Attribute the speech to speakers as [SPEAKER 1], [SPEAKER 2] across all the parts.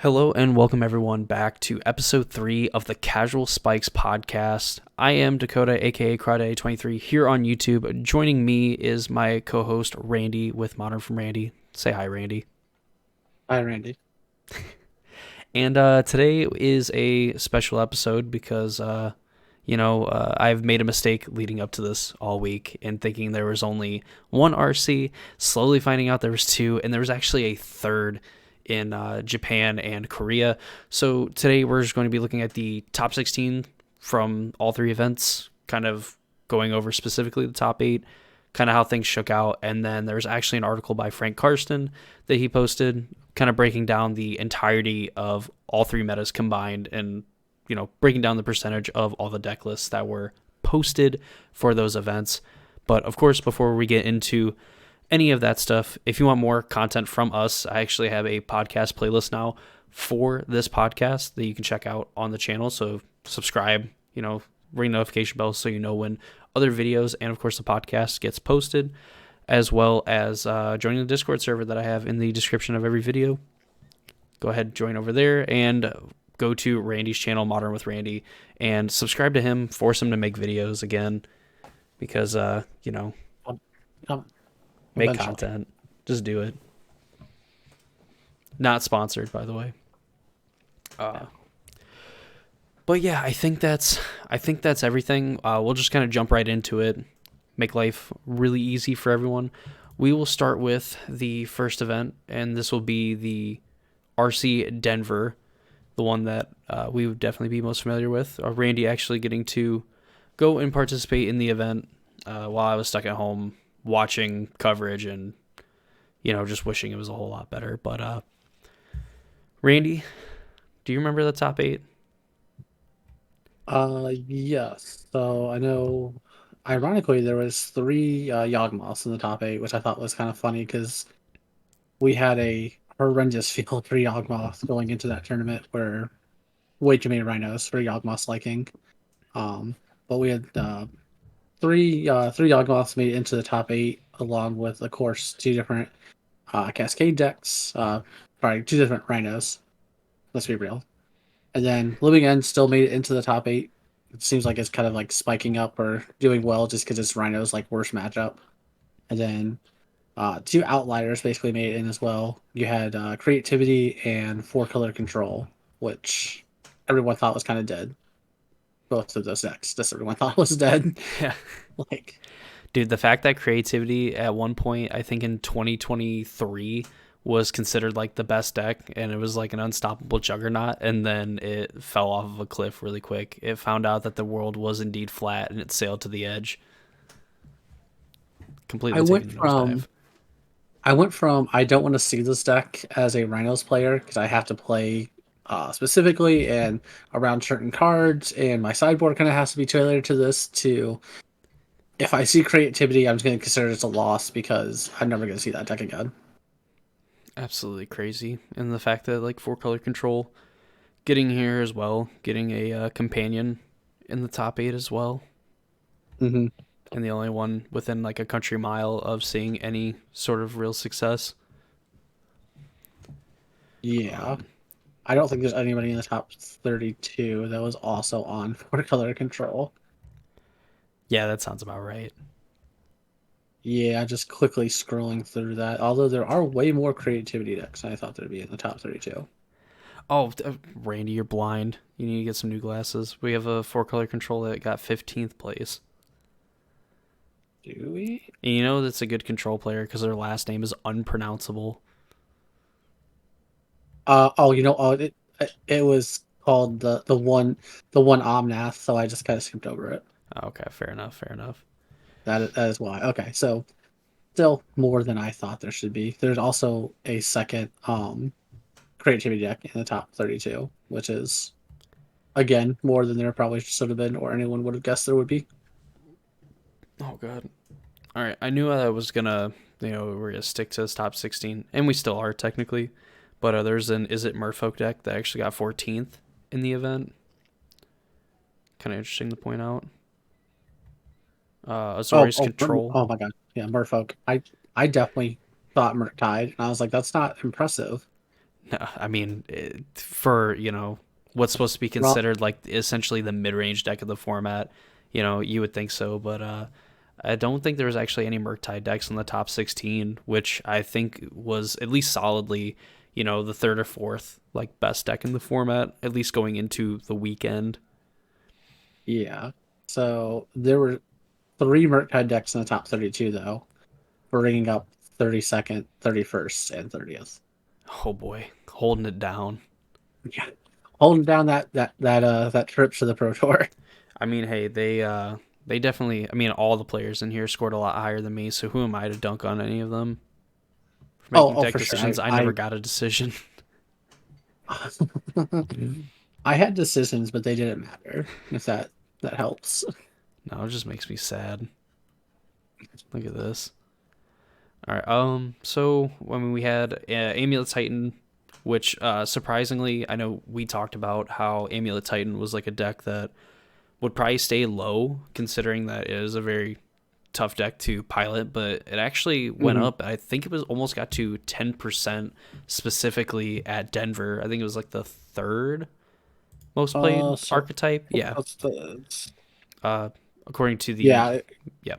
[SPEAKER 1] Hello and welcome everyone back to episode 3 of the Casual Spikes podcast. I am Dakota, aka Crowday23, here on YouTube. Joining me is my co-host Randy with Modern from Randy. Say hi, Randy.
[SPEAKER 2] Hi, Randy.
[SPEAKER 1] And today is a special episode because, I've made a mistake leading up to this all week and thinking there was only one RC, slowly finding out there was two, and there was actually a third in Japan and Korea. So today we're just going to be looking at the top 16 from all three events, kind of going over specifically the top 8, kind of how things shook out. And then there's actually an article by Frank Karsten that he posted, kind of breaking down the entirety of all three metas combined and, breaking down the percentage of all the deck lists that were posted for those events. But of course, before we get into any of that stuff, if you want more content from us, I actually have a podcast playlist now for this podcast that you can check out on the channel. So subscribe, ring notification bell so you know when other videos and of course the podcast gets posted, as well as joining the Discord server that I have in the description of every video. Go ahead, join over there, and go to Randy's channel, Modern with Randy, and subscribe to him. Force him to make videos again, because
[SPEAKER 2] Um, um,
[SPEAKER 1] make
[SPEAKER 2] Eventually.
[SPEAKER 1] content. Just do it. Not sponsored, by the way.
[SPEAKER 2] Yeah.
[SPEAKER 1] But yeah, I think that's everything. We'll just kind of jump right into it. Make life really easy for everyone. We will start with the first event, and this will be the RC Denver, the one that we would definitely be most familiar with. Randy actually getting to go and participate in the event while I was stuck at home watching coverage and, just wishing it was a whole lot better. But Randy, do you remember the top 8?
[SPEAKER 2] Yes. So I know, ironically, there was three Yawgmoths in the top 8, which I thought was kind of funny because we had a horrendous field for Yawgmoth going into that tournament where way too many rhinos for Yawgmoth's liking. But we had three Yawgmoths made it into the top 8, along with, of course, two different Cascade decks. Sorry, two different rhinos. Let's be real. And then Living End still made it into the top 8. It seems like it's kind of like spiking up or doing well just because it's Rhino's like worst matchup. And then two Outliers basically made it in as well. You had Creativity and Four Color Control, which everyone thought was kind of dead. Both of those decks, just everyone thought was dead.
[SPEAKER 1] Yeah.
[SPEAKER 2] Like,
[SPEAKER 1] Dude, the fact that Creativity at one point, I think in 2023, was considered like the best deck and it was like an unstoppable juggernaut, and then it fell off of a cliff really quick. It found out that the world was indeed flat and it sailed to the edge,
[SPEAKER 2] I
[SPEAKER 1] completely
[SPEAKER 2] went
[SPEAKER 1] taking a nosedive.
[SPEAKER 2] from I went from I don't want to see this deck as a Rhinos player because I have to play specifically and around certain cards, and my sideboard kind of has to be tailored to this. To if I see Creativity, I'm just going to consider it as a loss because I'm never going to see that deck again.
[SPEAKER 1] Absolutely crazy. And the fact that like four color control getting here as well, getting a companion in the top 8 as well,
[SPEAKER 2] Hmm.
[SPEAKER 1] and the only one within like a country mile of seeing any sort of real success.
[SPEAKER 2] Yeah, I don't think there's anybody in the top 32 that was also on Four Color Control.
[SPEAKER 1] Yeah, that sounds about right.
[SPEAKER 2] Yeah, just quickly scrolling through that. Although there are way more Creativity decks than I thought there'd be in the top 32.
[SPEAKER 1] Oh, Randy, you're blind. You need to get some new glasses. We have a four color control that got 15th place.
[SPEAKER 2] Do we?
[SPEAKER 1] And you know that's a good control player because their last name is unpronounceable.
[SPEAKER 2] It was called the one Omnath, so I just kind of skipped over it.
[SPEAKER 1] Okay, fair enough, fair enough.
[SPEAKER 2] That is why. Okay, so still more than I thought there should be. There's also a second creativity deck in the top 32, which is again more than there probably should have been or anyone would have guessed there would be.
[SPEAKER 1] Oh, God. All right, I knew I was going to, we're going to stick to this top 16, and we still are technically. But there's an Is It Merfolk deck that actually got 14th in the event. Kind of interesting to point out. Azorius Control.
[SPEAKER 2] Oh my god. Yeah, Merfolk. I definitely thought Merc tied, and I was like, that's not impressive.
[SPEAKER 1] I mean, for what's supposed to be
[SPEAKER 2] Well,
[SPEAKER 1] considered like essentially the mid-range deck of the format, you would think so, but I don't think there was actually any Murktide decks in the top 16, which I think was at least solidly, the third or fourth like best deck in the format, at least going into the weekend.
[SPEAKER 2] yeah. So there were three Murktide decks in the top 32, though, bringing up 32nd, 31st, and 30th.
[SPEAKER 1] Oh boy, holding it down.
[SPEAKER 2] Yeah, holding down that trip to the Pro Tour.
[SPEAKER 1] I mean, hey, they definitely. I mean, all the players in here scored a lot higher than me, so who am I to dunk on any of them for
[SPEAKER 2] Oh,
[SPEAKER 1] making
[SPEAKER 2] oh,
[SPEAKER 1] deck
[SPEAKER 2] for sure.
[SPEAKER 1] decisions? I never got a decision.
[SPEAKER 2] I had decisions, but they didn't matter. If that helps.
[SPEAKER 1] No, it just makes me sad. Look at this. All right. So I mean, we had Amulet Titan, which surprisingly, I know we talked about how Amulet Titan was like a deck that would probably stay low, considering that it is a very tough deck to pilot, but it actually went
[SPEAKER 2] Mhm.
[SPEAKER 1] up. I think it was almost got to 10% specifically at Denver. I think it was like the third most played
[SPEAKER 2] So
[SPEAKER 1] archetype. Yeah.
[SPEAKER 2] what's the?
[SPEAKER 1] Uh, according to the
[SPEAKER 2] Yeah,
[SPEAKER 1] yeah.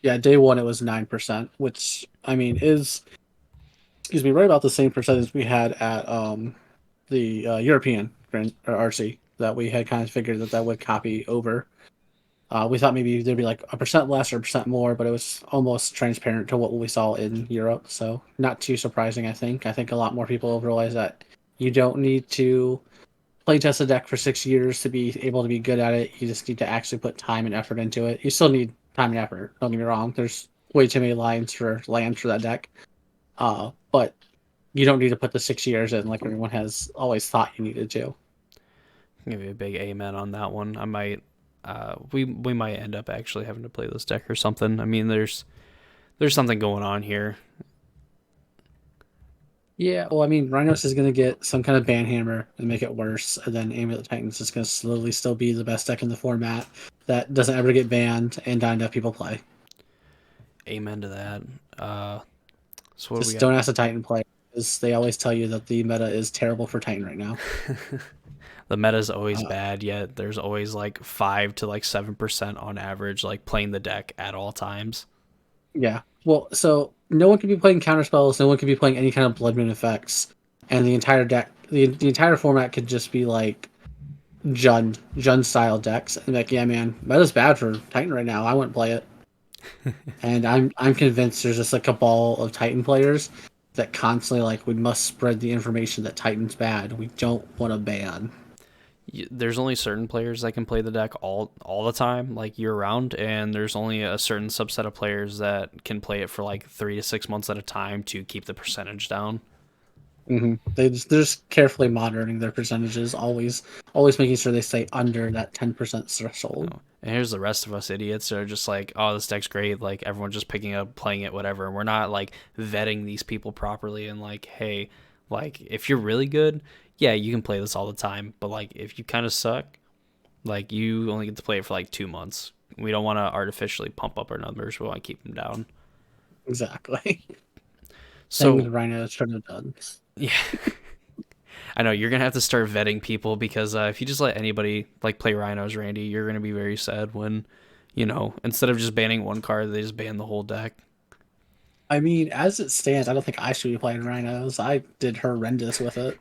[SPEAKER 2] yeah. Day one, it was 9%, which I mean is, excuse me, right about the same percentage we had at the European Grand or RC that we had kind of figured that would copy over. We thought maybe there'd be like a percent less or a percent more, but it was almost transparent to what we saw in Europe. So not too surprising, I think. I think a lot more people realize that you don't need to play test a deck for 6 years to be able to be good at it. You just need to actually put time and effort into it. You still need time and effort. Don't get me wrong. There's way too many lines for lands for that deck. But you don't need to put the 6 years in like everyone has always thought you needed to.
[SPEAKER 1] I'll give you a big amen on that one. I might we might end up actually having to play this deck or something. I mean, there's something going on here.
[SPEAKER 2] Yeah, well, I mean, Rhinos is going to get some kind of banhammer and make it worse, and then Amulet Titans is going to slowly still be the best deck in the format that doesn't ever get banned and not enough people play.
[SPEAKER 1] Amen to that. Uh, so what do we
[SPEAKER 2] Just
[SPEAKER 1] got?
[SPEAKER 2] don't ask a Titan player, because they always tell you that the meta is terrible for Titan right now.
[SPEAKER 1] The meta's always
[SPEAKER 2] Uh,
[SPEAKER 1] bad, yet there's always like 5 to like 7% on average like playing the deck at all times.
[SPEAKER 2] yeah, well, so no one can be playing counter spells, no one can be playing any kind of Blood Moon effects, and the entire deck, the entire format could just be like Jund style decks. And like, yeah, man, meta's bad for Titan right now. I wouldn't play it. And I'm convinced there's just a cabal of Titan players that constantly like we must spread the information that Titan's bad. We don't want to ban.
[SPEAKER 1] There's only certain players that can play the deck all the time, like year round, and there's only a certain subset of players that can play it for like 3 to 6 months at a time to keep the percentage down.
[SPEAKER 2] They're just carefully monitoring their percentages, always making sure they stay under that 10% threshold.
[SPEAKER 1] And here's the rest of us idiots that are just like, oh, this deck's great. Like everyone's just picking up, playing it, whatever. And we're not like vetting these people properly and like, hey, like if you're really good, yeah, you can play this all the time. But like if you kind of suck, like you only get to play it for like 2 months. We don't want to artificially pump up our numbers. We want to keep them down.
[SPEAKER 2] Exactly. Same with
[SPEAKER 1] So
[SPEAKER 2] Rhino should have done.
[SPEAKER 1] yeah, I know you're gonna have to start vetting people because if you just let anybody like play rhinos, Randy, you're gonna be very sad when, instead of just banning one card, they just ban the whole deck.
[SPEAKER 2] I mean, as it stands, I don't think I should be playing Rhinos. I did horrendous with it.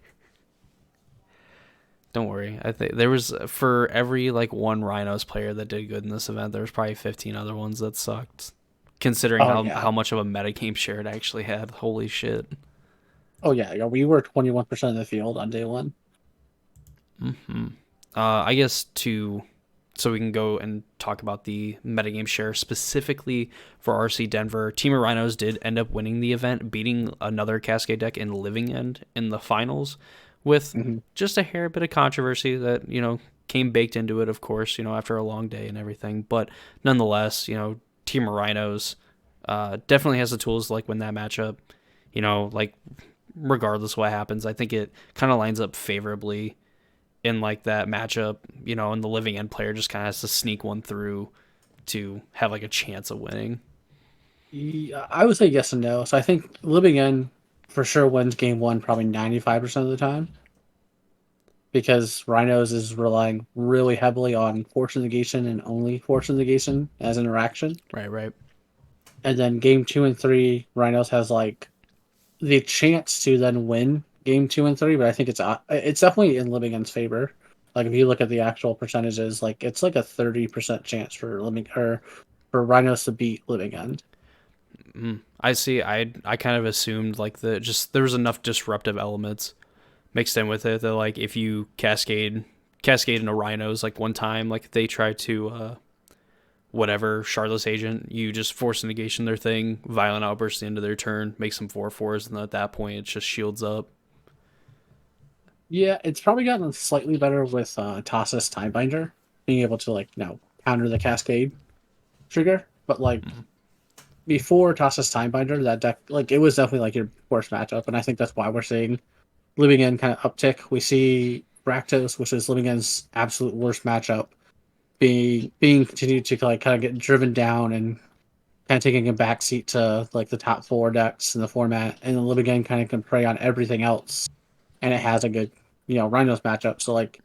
[SPEAKER 1] Don't worry. I think there was for every like one rhinos player that did good in this event, there was probably 15 other ones that sucked. Considering
[SPEAKER 2] Oh
[SPEAKER 1] how
[SPEAKER 2] yeah.
[SPEAKER 1] much of a metagame share it actually had. Holy shit.
[SPEAKER 2] Oh yeah. We were 21% of the field on day one.
[SPEAKER 1] I guess so we can go and talk about the metagame share specifically for RC Denver. Team of Rhinos did end up winning the event, beating another Cascade deck in Living End in the finals with
[SPEAKER 2] hmm
[SPEAKER 1] just a hair bit of controversy that, came baked into it, of course, after a long day and everything. But nonetheless, Team of Rhinos definitely has the tools to like win that matchup. Like regardless of what happens, I think it kind of lines up favorably in like that matchup, and the living end player just kind of has to sneak one through to have like a chance of winning.
[SPEAKER 2] Yeah, I would say yes and no. So I think living in for sure wins game one probably 95% of the time because Rhinos is relying really heavily on force negation and only force negation as interaction.
[SPEAKER 1] Right, right.
[SPEAKER 2] And then game two and three, Rhinos has like the chance to then win game two and three, but I think it's definitely in Livingston's favor. Like if you look at the actual percentages, like it's like a 30% chance for Living or for Rhinos to beat Livingston.
[SPEAKER 1] I see. I kind of assumed like there was enough disruptive elements mixed in with it that like if you cascade into rhinos like one time, like if they try to whatever Charlotte's agent, you just force a negation their thing, violent outburst at the end of their turn, make some 4/4s, and then at that point it just shields up.
[SPEAKER 2] Yeah, it's probably gotten slightly better with Tassa's Timebinder, being able to like counter the Cascade trigger. But like before Tassa's Timebinder, that deck like it was definitely like your worst matchup, and I think that's why we're seeing Living End kind of uptick. We see Rakdos, which is Living End's absolute worst matchup, being continued to like kind of get driven down and kind of taking a backseat to like the top four decks in the format, and then Living End kind of can prey on everything else, and it has a good Rhinos matchup. So like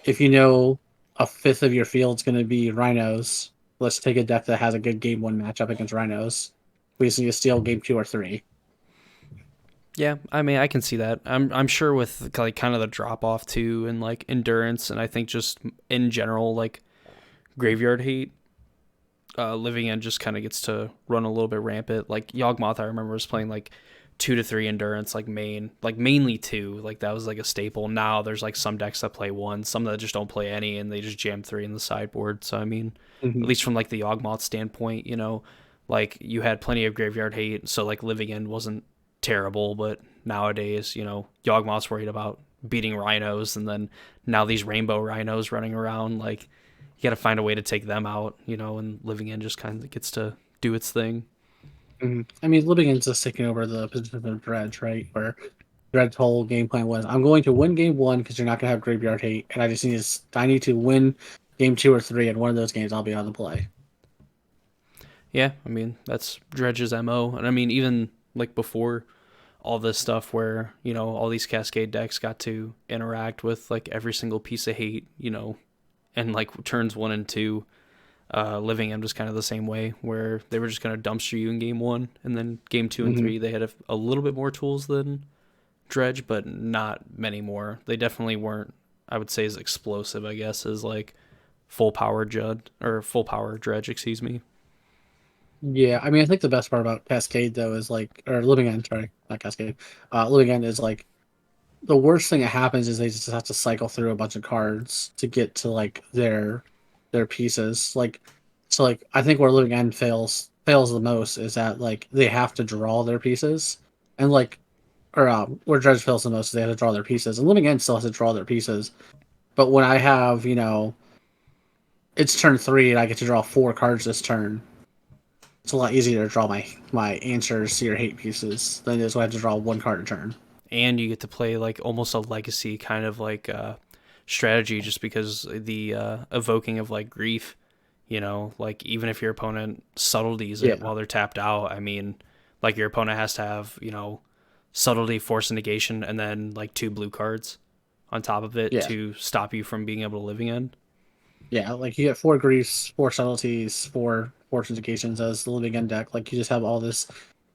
[SPEAKER 2] if you know a fifth of your field's going to be Rhinos, let's take a deck that has a good game one matchup against Rhinos. We just need to steal game two or three.
[SPEAKER 1] Yeah, I mean, I can see that. I'm sure with like kind of the drop off too, and like endurance, and I think just in general like graveyard hate. Living End just kind of gets to run a little bit rampant. Like Yawgmoth, I remember was playing like 2 to 3 endurance, like mainly two. Like that was like a staple. Now there's like some decks that play one, some that just don't play any, and they just jam three in the sideboard. So I mean, at
[SPEAKER 2] Mm-hmm.
[SPEAKER 1] least from like the Yawgmoth standpoint, like you had plenty of graveyard hate, so like Living End wasn't terrible. But nowadays, Yawgmoth's worried about beating rhinos, and then now these rainbow rhinos running around, like you got to find a way to take them out, and Living End just kind of gets to do its thing.
[SPEAKER 2] Mm-hmm. I mean, Livingston's just taking over the position of Dredge, right? Where Dredge's whole game plan was, I'm going to win game one because you're not going to have graveyard hate, and I need to win game two or three, and one of those games I'll be on the play.
[SPEAKER 1] Yeah, I mean, that's Dredge's MO. And I mean, even like before all this stuff where, all these Cascade decks got to interact with like every single piece of hate, and like turns one and two, Living End was kind of the same way, where they were just going to dumpster you in game one, and then game two and
[SPEAKER 2] Mm-hmm.
[SPEAKER 1] three, they had a little bit more tools than Dredge, but not many more. They definitely weren't, I would say, as explosive, I guess, as like full power Dredge, excuse me.
[SPEAKER 2] Yeah, I mean, I think the best part about Cascade though is like, or Living End, sorry, not Cascade. Living End is like the worst thing that happens is they just have to cycle through a bunch of cards to get to like their pieces. Like, so like I think where Living End fails the most is that like they have to draw their pieces, and like or where Dredge fails the most is they have to draw their pieces, and Living End still has to draw their pieces. But when I have it's turn three and I get to draw four cards this turn, it's a lot easier to draw my answers to your hate pieces than it is when I have to draw one card a turn.
[SPEAKER 1] And you get to play like almost a legacy kind of like strategy, just because the evoking of like grief, like even if your opponent subtleties it
[SPEAKER 2] Yeah,
[SPEAKER 1] while they're tapped out, I mean, like your opponent has to have subtlety, force negation, and then like 2 blue cards on top of it
[SPEAKER 2] yeah,
[SPEAKER 1] to stop you from being able to Living End.
[SPEAKER 2] yeah. Like you get four griefs, four subtleties, four force indications as the living end deck. Like you just have all this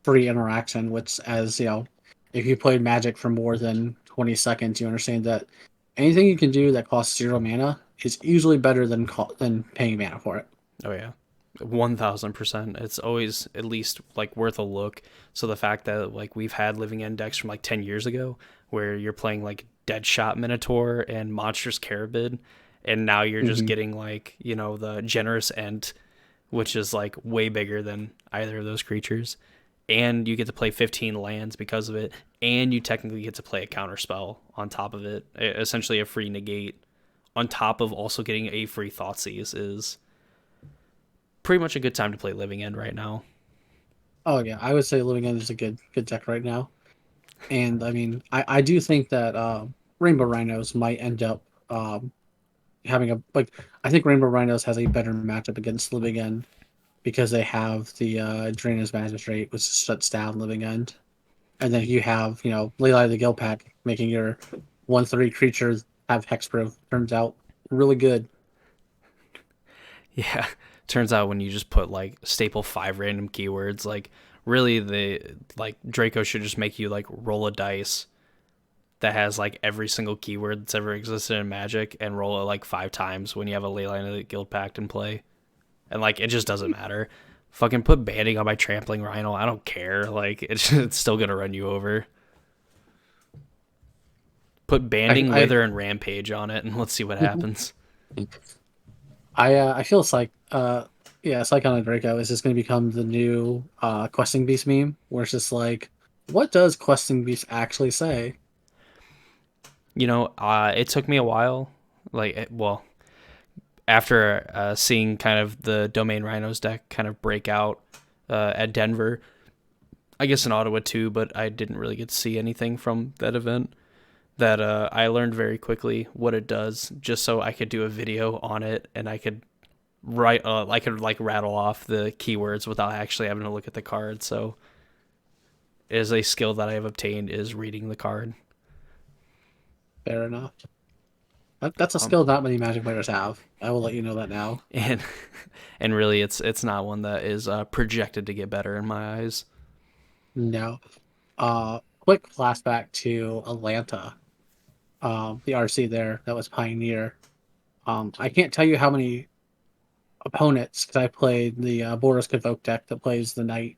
[SPEAKER 2] free interaction, which as if you played Magic for more than 20 seconds, you understand that anything you can do that costs zero mana is usually better than paying mana for it.
[SPEAKER 1] Oh yeah, 1,000%. It's always at least like worth a look. So the fact that like we've had Living End decks from like 10 years ago, where you're playing like Deadshot Minotaur and Monstrous Carabid, and now you're just
[SPEAKER 2] Hmm.
[SPEAKER 1] getting like the Generous Ent, which is like way bigger than either of those creatures, and you get to play 15 lands because of it, and you technically get to play a counter spell on top of it, essentially a free negate on top of also getting a free Thoughtseize is pretty much a good time to play Living End right now.
[SPEAKER 2] Oh yeah, I would say living end is a good deck right now. And I mean, I do think that Rainbow Rhinos might end up having a like. I think Rainbow Rhinos has a better matchup against Living End because they have the Draina's Magistrate, which shuts down Living End. and then you have Leyline the Guild pack making your 1/3 creatures have hexproof. Turns out really good.
[SPEAKER 1] Yeah. Turns out when you just put like staple 5 random keywords, like really the like Draco should just make you like roll a dice that has like every single keyword that's ever existed in Magic and roll it like 5 times when you have a Leyline of the Guild Pact in play. And like it just doesn't matter. Fucking put banding on my trampling rhino. I don't care. Like it's still gonna run you over. Put banding,
[SPEAKER 2] I
[SPEAKER 1] wither, and rampage on it, and let's see what happens.
[SPEAKER 2] I feel it's like yeah, Psychon and Draco is just going to become the new questing beast meme, where it's just like, what does questing beast actually say?
[SPEAKER 1] It took me a while. Well, after seeing kind of the Domain Rhinos deck kind of break out at Denver, I guess in Ottawa too, but I didn't really get to see anything from that event. That I learned very quickly what it does, just so I could do a video on it and I could I could like rattle off the keywords without actually having to look at the card. So it is a skill that I have obtained is reading the card.
[SPEAKER 2] Fair enough. That's a
[SPEAKER 1] Um,
[SPEAKER 2] skill not many Magic players have. I will let you know that now.
[SPEAKER 1] and and really, it's not one that is projected to get better in my eyes.
[SPEAKER 2] No. Quick flashback to Atlanta. The RC there that was Pioneer. I can't tell you how many opponents because I played the Boros Convoke deck that plays the night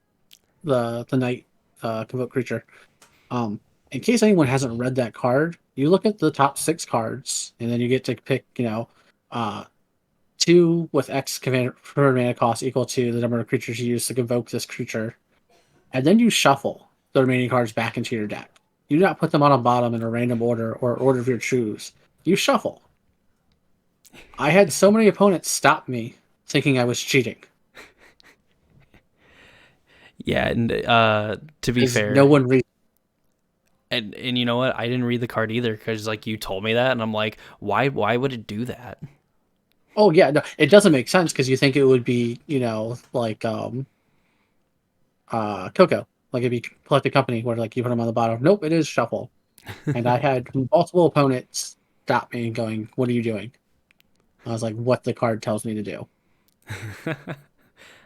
[SPEAKER 2] Convoke creature. Um, in case anyone hasn't read that card, you look at the top 6 cards, and then you get to pick, uh, 2 with X command per mana cost equal to the number of creatures you use to convoke this creature, and then you shuffle the remaining cards back into your deck. You do not put them on a bottom in a random order or order of your choose. You shuffle. I had so many opponents stop me thinking I was cheating.
[SPEAKER 1] Yeah, and to be
[SPEAKER 2] Because no
[SPEAKER 1] fair,
[SPEAKER 2] one reads.
[SPEAKER 1] and you know what? I didn't read the card either because like you told me that, and I'm like, why would it do that?
[SPEAKER 2] Oh yeah, no, it doesn't make sense because you think it would be, like Coco. Like it'd be collected company where like you put them on the bottom. Nope, it is shuffle. And I had multiple opponents stop me going, "What are you doing?" I was like, "What the card tells me to do."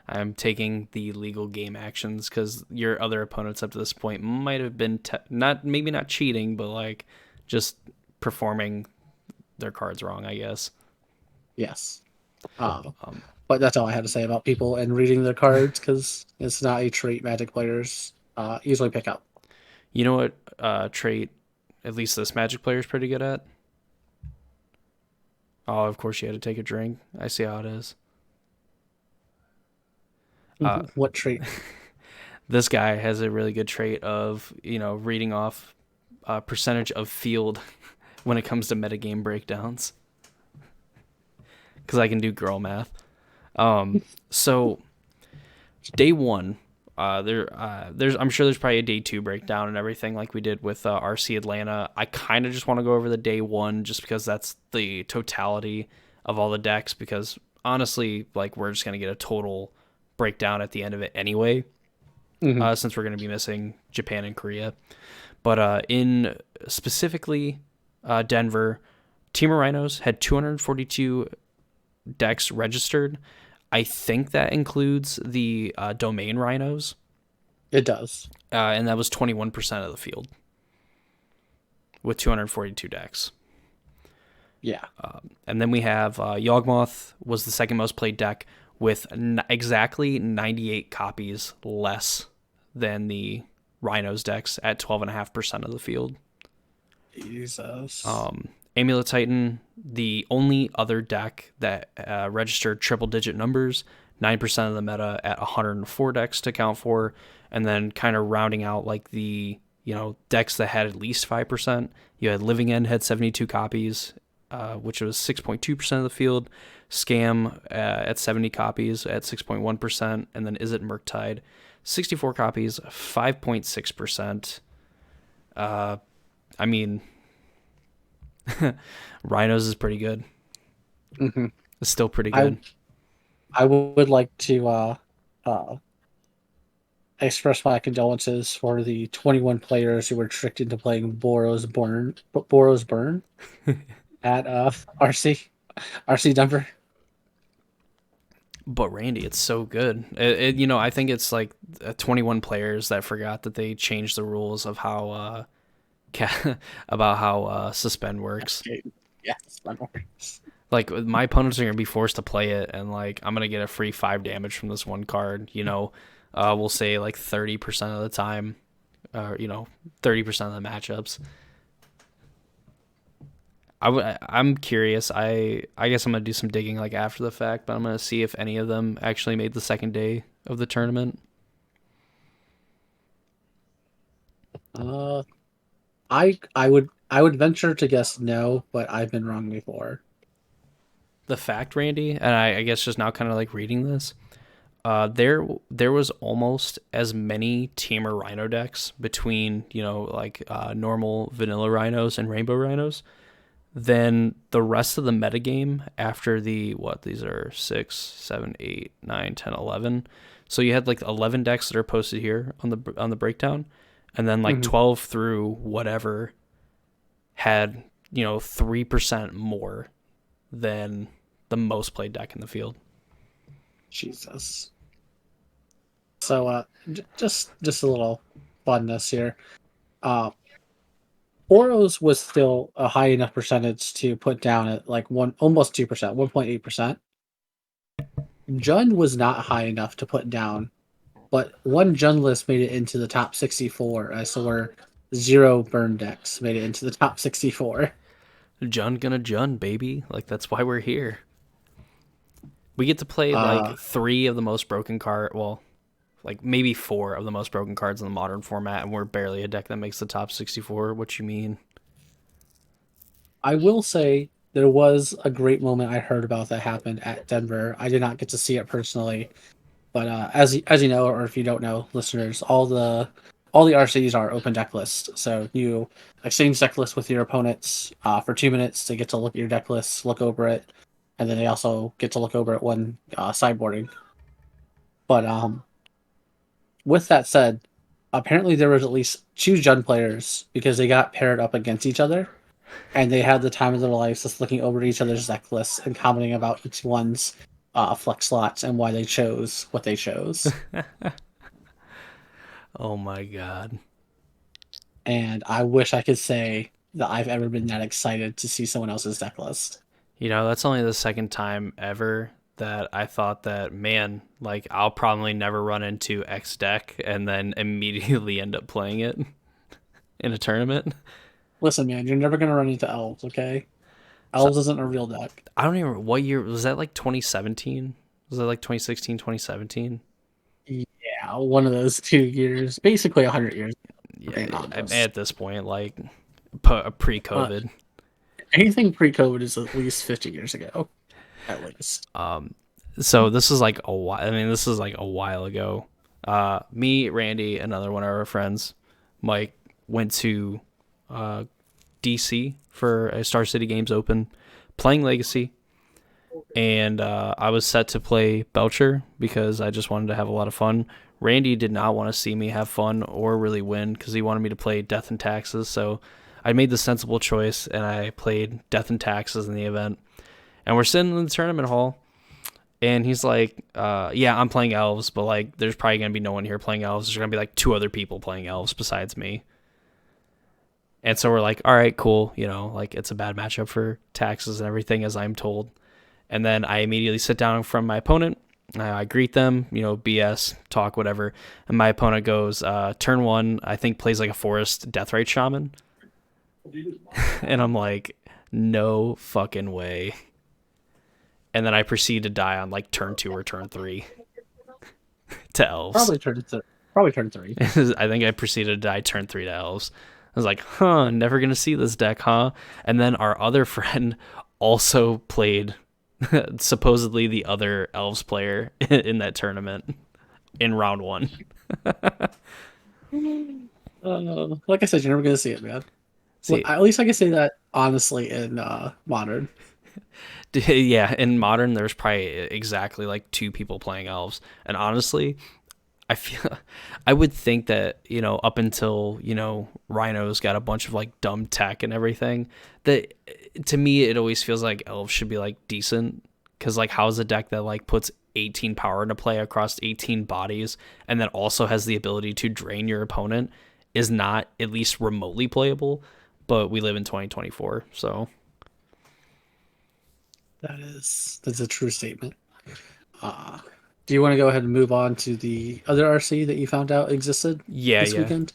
[SPEAKER 1] I'm taking the legal game actions because your other opponents up to this point might have been not maybe not cheating, but like just performing their cards wrong, I guess.
[SPEAKER 2] Yes. Uh,
[SPEAKER 1] Um,
[SPEAKER 2] but that's all I had to say about people and reading their cards because it's not a trait Magic players usually pick up.
[SPEAKER 1] you know what trait at least this Magic player is pretty good at? Oh, of course you had to take a drink. I see how it is. Uh,
[SPEAKER 2] What trait?
[SPEAKER 1] this guy has a really good trait of reading off percentage of field when it comes to metagame breakdowns because I can do girl math. So day one, there's I'm sure there's probably a day two breakdown and everything like we did with RC Atlanta. I kind of just want to go over the day one just because that's the totality of all the decks. Because honestly, like we're just gonna get a total breakdown at the end of it anyway,
[SPEAKER 2] Mm-hmm.
[SPEAKER 1] since we're gonna be missing Japan and Korea. But in specifically Denver, Team of Rhinos had 242 decks registered. I think that includes the domain rhinos,
[SPEAKER 2] It does.
[SPEAKER 1] and that was 21% of the field with 242 decks.
[SPEAKER 2] Yeah.
[SPEAKER 1] And then we have Yawgmoth was the second most played deck with exactly 98 copies less than the Rhinos decks at 12.5% of the field.
[SPEAKER 2] Jesus.
[SPEAKER 1] Amulet Titan, the only other deck that registered triple digit numbers, 9% of the meta at 104 decks to count for, and then kind of rounding out like the decks that had at least 5%. You had Living End had 72 copies, which was 6.2% of the field. Scam at 70 copies at 6.1%, and then Is It Murktide, 64 copies, 5.6%. I mean, Rhinos is pretty good.
[SPEAKER 2] Mm-hmm.
[SPEAKER 1] It's still pretty
[SPEAKER 2] I
[SPEAKER 1] good.
[SPEAKER 2] I would like to express my condolences for the 21 players who were tricked into playing Boros Burn at RC Denver.
[SPEAKER 1] But Randy, it's so good. I think it's like 21 players that forgot that they changed the rules of how about how suspend works.
[SPEAKER 2] Yes, that works.
[SPEAKER 1] Like my opponents are gonna be forced to play it, and like I'm gonna get a free 5 damage from this one card. We'll say like 30% of the time, 30% of the matchups. I'm curious. I guess I'm gonna do some digging like after the fact, but I'm gonna see if any of them actually made the second day of the tournament.
[SPEAKER 2] Uh, I would venture to guess no, but I've been wrong before.
[SPEAKER 1] The fact, Randy, and I guess just now kind of like reading this, there was almost as many Tamer Rhino decks between normal vanilla rhinos and rainbow rhinos than the rest of the metagame after these are 6, 7, 8, 9, 10, 11. So you had like 11 decks that are posted here on the breakdown, and then like
[SPEAKER 2] Mhm.
[SPEAKER 1] 12 through whatever had 3% more than the most played deck in the field.
[SPEAKER 2] Jesus. So just a little funness here. Uh, Boros was still a high enough percentage to put down at like almost 2%, 1.8%. Jund was not high enough to put down, but one Jund list made it into the top 64. I saw where 0 burn decks made it into the top 64.
[SPEAKER 1] Jund gonna Jund, baby. Like that's why we're here. We get to play
[SPEAKER 2] Uh,
[SPEAKER 1] like 3 of the most broken card. Well, like maybe 4 of the most broken cards in the modern format, and we're barely a deck that makes the top 64. What you mean?
[SPEAKER 2] I will say there was a great moment I heard about that happened at Denver. I did not get to see it personally, but as you know, or if you don't know, listeners, all the RCs are open deck lists. So you exchange deck lists with your opponents for 2 minutes. They get to look at your deck list, look over it, and then they also get to look over it when sideboarding. But with that said, apparently there was at least 2 Jund players because they got paired up against each other, and they had the time of their lives just looking over each other's deck lists and commenting about each one's flex slots and why they chose what they chose.
[SPEAKER 1] Oh my god.
[SPEAKER 2] And I wish I could say that I've ever been that excited to see someone else's deck list.
[SPEAKER 1] That's only the second time ever that I thought that, man, like I'll probably never run into X deck and then immediately end up playing it in a tournament.
[SPEAKER 2] Listen, man, you're never gonna run into elves, okay?
[SPEAKER 1] So
[SPEAKER 2] Elves isn't a real deck.
[SPEAKER 1] I don't even what year was that, like 2017? Was that like 2016, 2017?
[SPEAKER 2] Yeah, one of those 2 years, basically 100 years ago, for
[SPEAKER 1] Yeah,
[SPEAKER 2] being honest.
[SPEAKER 1] at this point, like
[SPEAKER 2] Uh,
[SPEAKER 1] pre-COVID.
[SPEAKER 2] Anything pre-COVID is at least 50 years ago, at least.
[SPEAKER 1] So this is like a while. I mean, this is like a while ago. Me, Randy, another one of our friends, Mike, went to DC for a Star City Games Open, playing Legacy, and I was set to play Belcher because I just wanted to have a lot of fun. Randy did not want to see me have fun or really win because he wanted me to play Death and Taxes. So I made the sensible choice and I played Death and Taxes in the event. And we're sitting in the tournament hall, and he's like, yeah, I'm playing elves, but like there's probably gonna be no one here playing elves. There's gonna be like 2 other people playing elves besides me. And so we're like, all right, cool, like it's a bad matchup for taxes and everything, as I'm told. And then I immediately sit down from my opponent. I greet them, BS, talk, whatever. And my opponent goes, turn 1, I think plays like a forest Deathrite Shaman. And I'm like, no fucking way. And then I proceed to die on like turn 2 or turn 3 to elves.
[SPEAKER 2] Probably turn 3.
[SPEAKER 1] I think I proceeded to die turn 3 to elves. I was like, huh, never gonna see this deck, huh? And then our other friend also played supposedly the other elves player in that tournament in round 1.
[SPEAKER 2] Like I said, you're never gonna see it, man. Well,
[SPEAKER 1] See,
[SPEAKER 2] at least I can say that honestly in modern.
[SPEAKER 1] yeah, in modern there's probably exactly like 2 people playing elves, and honestly, I feel I would think that, up until, Rhinos got a bunch of like dumb tech and everything, that to me it always feels like elves should be like decent, cuz like how's a deck that like puts 18 power into play across 18 bodies and then also has the ability to drain your opponent is not at least remotely playable, but we live in 2024, so
[SPEAKER 2] That's a true statement. Uh, do you want to go ahead and move on to the other RC that you found out existed
[SPEAKER 1] yeah,
[SPEAKER 2] this
[SPEAKER 1] yeah.
[SPEAKER 2] weekend?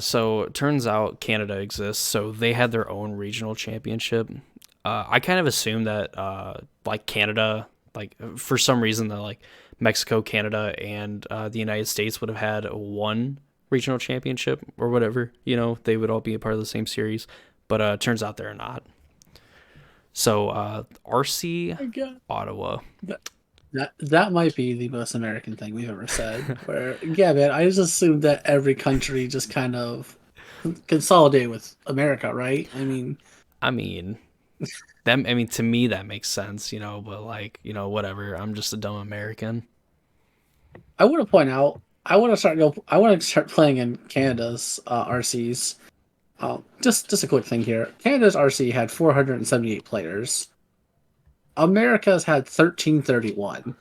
[SPEAKER 1] So it turns out Canada exists, so they had their own regional championship. I kind of assumed that, like Canada, like for some reason that like Mexico, Canada, and the United States would have had one regional championship or whatever. They would all be a part of the same series, but turns out they're not. So RC
[SPEAKER 2] My God.
[SPEAKER 1] Ottawa.
[SPEAKER 2] That might be the most American thing we've ever said. Where, yeah, man, I just assumed that every country just kind of consolidated with America, right? I mean,
[SPEAKER 1] I mean, that. I mean, to me that makes sense, but like, whatever. I'm just a dumb American.
[SPEAKER 2] I want to point out, I want to start playing in Canada's RCs. Just a quick thing here. Canada's RC had 478 players. America's had 1331.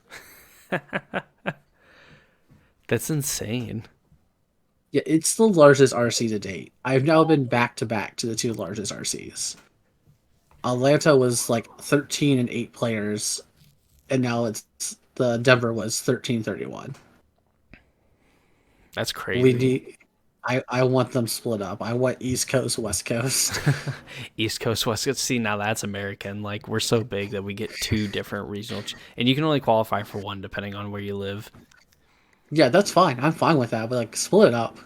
[SPEAKER 1] That's insane.
[SPEAKER 2] Yeah, it's the largest RC to date. I've now been back to back to the two largest RCs. Atlanta was like 13 and 8 players, and now it's the Denver was 1331.
[SPEAKER 1] That's
[SPEAKER 2] We
[SPEAKER 1] crazy.
[SPEAKER 2] need I want them split up. I want East Coast, West Coast.
[SPEAKER 1] East Coast, West Coast. See, now that's American. Like, we're so big that we get two different regional, and you can only qualify for one depending on where you live.
[SPEAKER 2] Yeah, that's fine. I'm fine with that, but like split it up.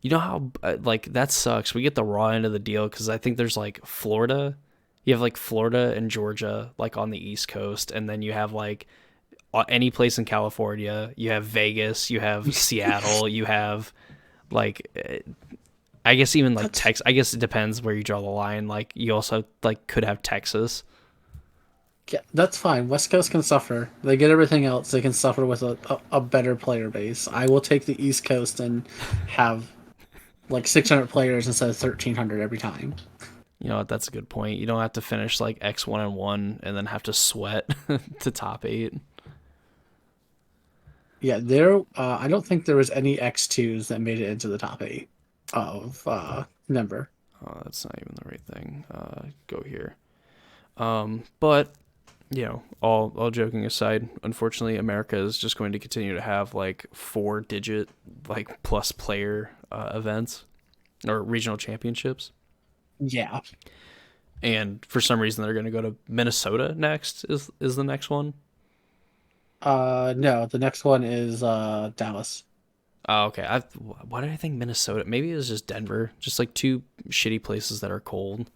[SPEAKER 1] You know how like that sucks. We get the raw end of the deal because I think there's like Florida. You have like Florida and Georgia like on the East Coast, and then you have like any place in California. You have Vegas. You have Seattle. You have like I guess even like
[SPEAKER 2] That's
[SPEAKER 1] Texas. I guess it depends where you draw the line. Like you also like could have Texas.
[SPEAKER 2] Yeah, that's fine. West Coast can suffer. They get everything else. They can suffer with a better player base. I will take the East Coast and have like 600 players instead of 1300 every time.
[SPEAKER 1] You know, that's a good point. You don't have to finish like X1 and then have to sweat to top eight.
[SPEAKER 2] Yeah, there. I don't think there was any X2s that made it into the top 8 of number.
[SPEAKER 1] Oh, that's not even the right thing. Go here. But all joking aside, unfortunately, America is just going to continue to have like 4-digit like plus player events or regional championships.
[SPEAKER 2] Yeah.
[SPEAKER 1] And for some reason, they're going to go to Minnesota next. Is the next one?
[SPEAKER 2] No, the next one is Dallas.
[SPEAKER 1] Oh, okay. Why did I think Minnesota? Maybe it was just Denver. Just like two shitty places that are cold.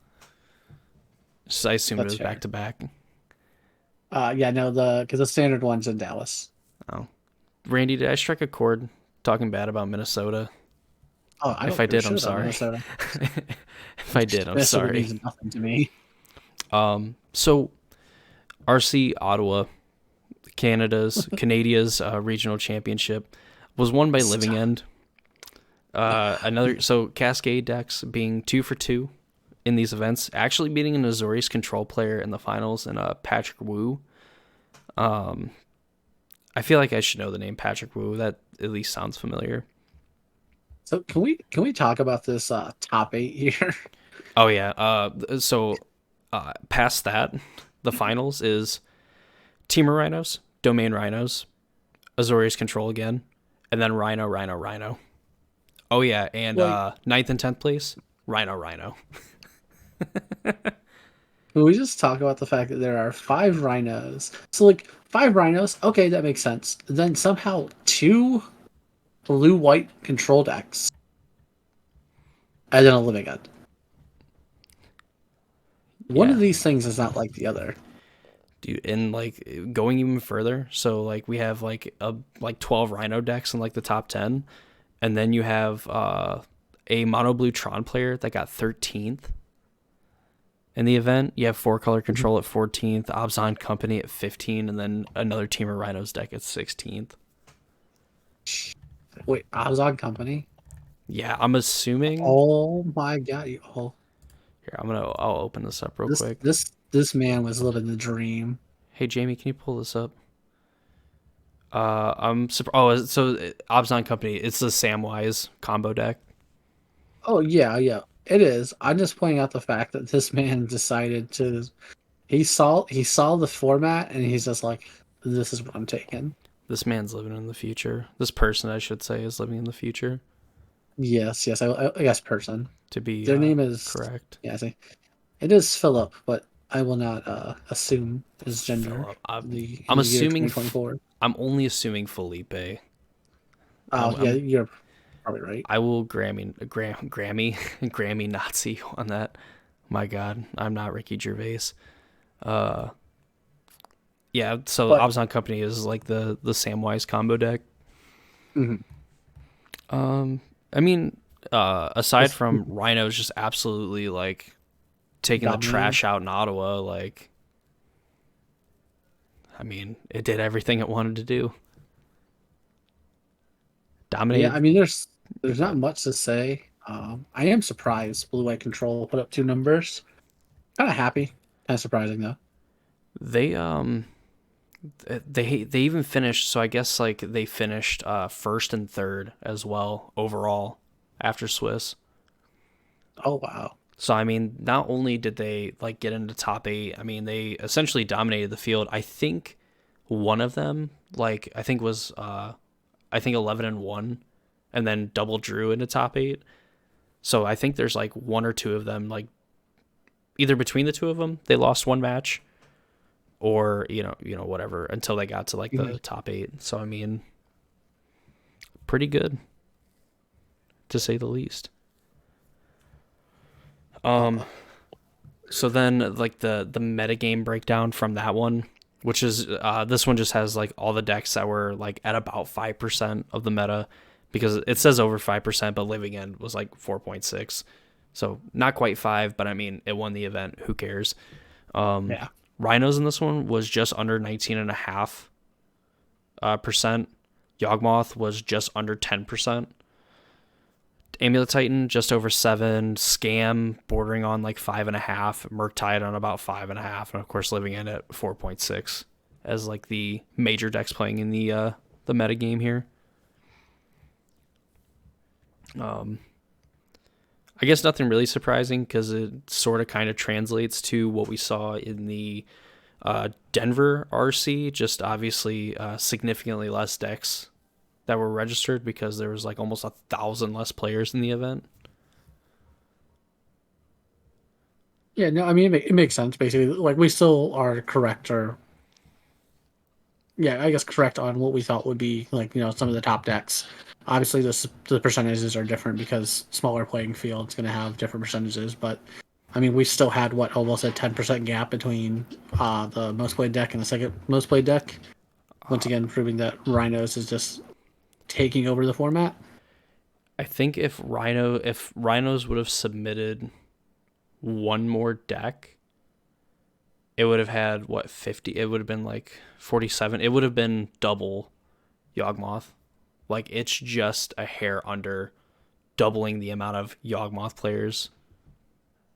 [SPEAKER 1] So I assumed it
[SPEAKER 2] That's
[SPEAKER 1] was back
[SPEAKER 2] fair.
[SPEAKER 1] to back.
[SPEAKER 2] Yeah, no, because the standard one's in Dallas.
[SPEAKER 1] Oh, Randy, did I strike a chord talking bad about Minnesota?
[SPEAKER 2] Oh, I
[SPEAKER 1] If
[SPEAKER 2] don't
[SPEAKER 1] I
[SPEAKER 2] give a
[SPEAKER 1] did, I'm
[SPEAKER 2] shit about
[SPEAKER 1] sorry.
[SPEAKER 2] Minnesota.
[SPEAKER 1] If I did, I'm
[SPEAKER 2] Minnesota
[SPEAKER 1] sorry.
[SPEAKER 2] means nothing to me.
[SPEAKER 1] So RC Ottawa, Canadia's regional championship was won by Living
[SPEAKER 2] Stop.
[SPEAKER 1] End. Another so Cascade decks being 2 for 2 in these events, actually beating an Azorius control player in the finals and Patrick Wu. I feel like I should know the name Patrick Wu. That at least sounds familiar.
[SPEAKER 2] So can we talk about this top 8 here?
[SPEAKER 1] Oh yeah. So past that, the finals is Teamer Rhinos, Domain Rhinos, Azorius Control again, and then Rhino, Rhino, Rhino. Oh yeah, and
[SPEAKER 2] Like,
[SPEAKER 1] ninth and 10th place, Rhino, Rhino.
[SPEAKER 2] can we just talk about the fact that there are 5 rhinos? So like 5 rhinos, okay, that makes sense. Then somehow 2 blue-white control decks, and then a living end. One of
[SPEAKER 1] Yeah,
[SPEAKER 2] these things is not like the other.
[SPEAKER 1] dude, and like going even further. So like we have like 12 Rhino decks in like the top 10, and then you have a mono blue Tron player that got 13th in the event. You have 4-color control at 14th, Obzon Company at 15, and then another Team of Rhinos deck at 16th.
[SPEAKER 2] Wait, Amazon company?
[SPEAKER 1] Yeah, I'm assuming.
[SPEAKER 2] Oh my god! Oh,
[SPEAKER 1] Here, I'll open this up real
[SPEAKER 2] this
[SPEAKER 1] quick.
[SPEAKER 2] this this man was living the dream.
[SPEAKER 1] Hey Jamie, can you pull this up? Oh, so Obzon Company. It's the Samwise combo deck.
[SPEAKER 2] Oh yeah, yeah, it is. I'm just pointing out the fact that this man decided to. He saw the format and he's just like, this is what I'm taking.
[SPEAKER 1] This man's living in the future. This person, I should say, is living in the future.
[SPEAKER 2] Yes, yes. I guess person.
[SPEAKER 1] To be
[SPEAKER 2] Their name is
[SPEAKER 1] correct,
[SPEAKER 2] yeah. I see. It is Philip, but I will not assume his gender
[SPEAKER 1] Philip.
[SPEAKER 2] in
[SPEAKER 1] I'm
[SPEAKER 2] the year
[SPEAKER 1] assuming.
[SPEAKER 2] 2024.
[SPEAKER 1] I'm only assuming Felipe.
[SPEAKER 2] Oh yeah,
[SPEAKER 1] I'm
[SPEAKER 2] you're probably right.
[SPEAKER 1] I will Grammy Grammy Nazi on that. My God, I'm not Ricky Gervais. Uh, yeah. So
[SPEAKER 2] But
[SPEAKER 1] Obzon Company is like the Samwise combo deck.
[SPEAKER 2] mhm,
[SPEAKER 1] I mean, aside
[SPEAKER 2] it's
[SPEAKER 1] from Rhino's just absolutely like taking the
[SPEAKER 2] dominating.
[SPEAKER 1] trash out in Ottawa, like I mean, it did everything it wanted to do.
[SPEAKER 2] Yeah, I
[SPEAKER 1] Dominated.
[SPEAKER 2] mean, there's
[SPEAKER 1] Go
[SPEAKER 2] not
[SPEAKER 1] ahead.
[SPEAKER 2] much to say. I am surprised Blue White Control put up two numbers. Kind of happy. Kind of surprising though.
[SPEAKER 1] They they even finished. So I guess like they finished first and third as well overall after Swiss.
[SPEAKER 2] Oh wow.
[SPEAKER 1] So I mean, not only did they like get into top eight, I mean they essentially dominated the field. I think one of them, like I think was I think 11-1, and then double drew into top eight. So I think there's like one or two of them, like either between the two of them, they lost one match, or whatever until they got to like
[SPEAKER 2] Mhm.
[SPEAKER 1] the top eight. So I mean, pretty good to say the least. Um,
[SPEAKER 2] Uh,
[SPEAKER 1] so then like the metagame breakdown from that one, which is this one just has like all the decks that were like at about 5% of the meta, because it says over 5%, but Living End was like 4.6. So not quite 5, but I mean it won the event. Who cares?
[SPEAKER 2] yeah.
[SPEAKER 1] Rhinos in this one was just under 19.5 percent. Yawgmoth was just under 10%. Amulet Titan just over 7. Scam bordering on like 5.5. Murktide on about 5.5, and of course Living End at 4.6 as like the major decks playing in the meta game here. I guess nothing really surprising because it sort of kind of translates to what we saw in the Denver RC. Just obviously significantly less decks that were registered because there was like almost 1,000 less players in the event.
[SPEAKER 2] Yeah, no, I mean it makes sense basically. Like we still are correct, or yeah, I guess correct on what we thought would be like some of the top decks. Obviously, the percentages are different because smaller playing field's going to have different percentages. But I mean, we still had what almost a 10% gap between the most played deck and the second most played deck. Once again, proving that Rhinos is just taking over the format.
[SPEAKER 1] I think if Rhinos would have submitted one more deck, it would have had what 50. It would have been like 47. It would have been double Yawgmoth. Like it's just a hair under doubling the amount of Yawgmoth players.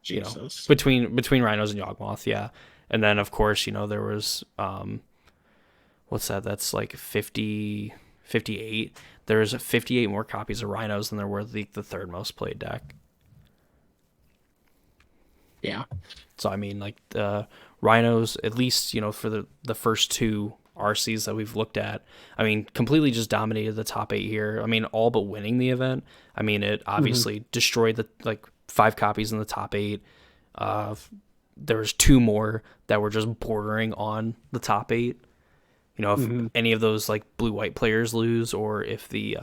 [SPEAKER 2] Jesus.
[SPEAKER 1] Between Rhinos and Yawgmoth, yeah. And then of course there was what's that? That's like 50, 58. There's 58 more copies of Rhinos than there were the third most played deck.
[SPEAKER 2] Yeah.
[SPEAKER 1] So I mean, like Rhinos, at least for the first two RCs that we've looked at, I mean, completely just dominated the top eight here. I mean, all but winning the event. I mean, it
[SPEAKER 2] Hmm.
[SPEAKER 1] obviously destroyed the like 5 copies in the top eight. Uh, there was two more that were just bordering on the top eight. If
[SPEAKER 2] Hmm.
[SPEAKER 1] any of those like blue white players lose, or if the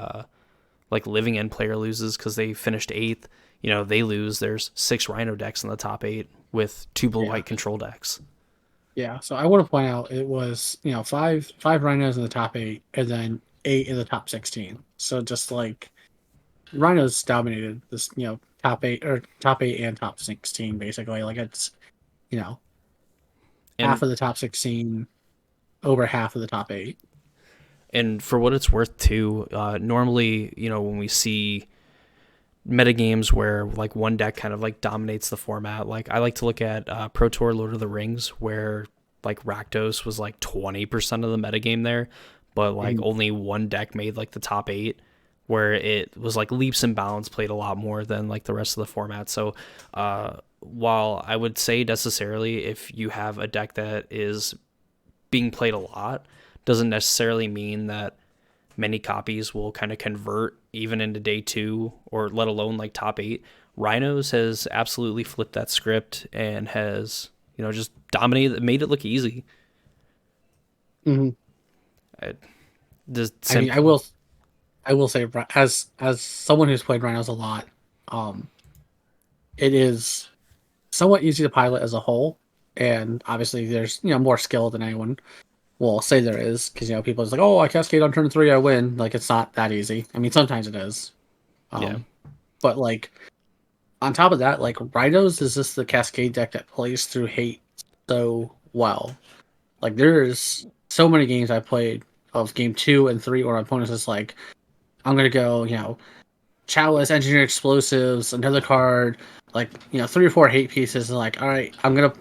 [SPEAKER 1] like Living End player loses because they finished eighth, they lose. There's 6 Rhino decks in the top eight with 2 blue
[SPEAKER 2] Yeah.
[SPEAKER 1] white control decks.
[SPEAKER 2] Yeah. So I want to point out it was five Rhinos in the top eight and then eight in the top 16. So just like Rhinos dominated this top eight and top 16 basically. Like it's you know
[SPEAKER 1] And
[SPEAKER 2] half of the top 16 over half of the top eight.
[SPEAKER 1] And for what it's worth, too, normally, when we see metagames where like one deck kind of like dominates the format, like I like to look at Pro Tour Lord of the Rings, where like Rakdos was like 20% of the metagame there, but like
[SPEAKER 2] Mhm.
[SPEAKER 1] only one deck made like the top eight, where it was like leaps and bounds played a lot more than like the rest of the format. So while I would say necessarily if you have a deck that is being played a lot, doesn't necessarily mean that many copies will kind of convert even into day two or let alone like top eight. Rhinos has absolutely flipped that script and has, just dominated, made it look easy.
[SPEAKER 2] Mhm.
[SPEAKER 1] I, the
[SPEAKER 2] I mean,
[SPEAKER 1] simple,
[SPEAKER 2] I will say, as someone who's played Rhinos a lot, um, it is somewhat easy to pilot as a whole, and obviously there's more skill than anyone will say there is, because people are just like, oh, I cascade on turn 3, I win. Like, it's not that easy. I mean, sometimes it is,
[SPEAKER 1] yeah.
[SPEAKER 2] um, but like on top of that, like Rhinos is just the cascade deck that plays through hate so well. Like there's so many games I played of game 2 and 3 where my opponent's just like, I'm gonna go, Chalice, Engineer Explosives, another card, like, 3 or 4 hate pieces, and like, all right, I'm gonna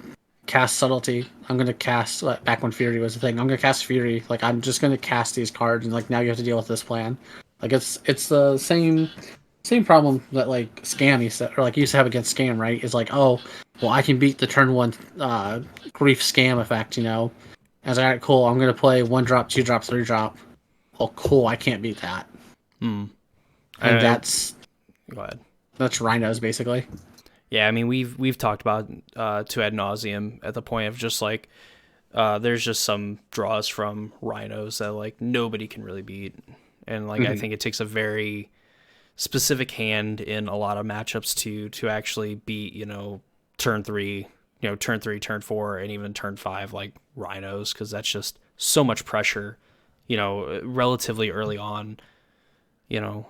[SPEAKER 2] cast Subtlety. I'm gonna cast back when Fury was a thing. I'm gonna cast Fury. Like, I'm just gonna cast these cards, and like now you have to deal with this plan. Like, it's the same problem that like Scam used to, or like used to have against Scam, right? Is like, oh, well, I can beat the turn one grief Scam effect, I was like, all right, cool. I'm gonna play 1 drop, 2 drop, 3 drop. Oh, cool. I can't beat that,
[SPEAKER 1] Hmm.
[SPEAKER 2] and
[SPEAKER 1] I, Go ahead.
[SPEAKER 2] that's Rhinos basically.
[SPEAKER 1] Yeah, I mean we've talked about to ad nauseum at the point of just like there's just some draws from Rhinos that like nobody can really beat, and like I
[SPEAKER 2] Mhm.
[SPEAKER 1] think it takes a very specific hand in a lot of matchups to actually beat turn three, turn three, turn four, and even turn five like Rhinos, because that's just so much pressure, relatively early on, and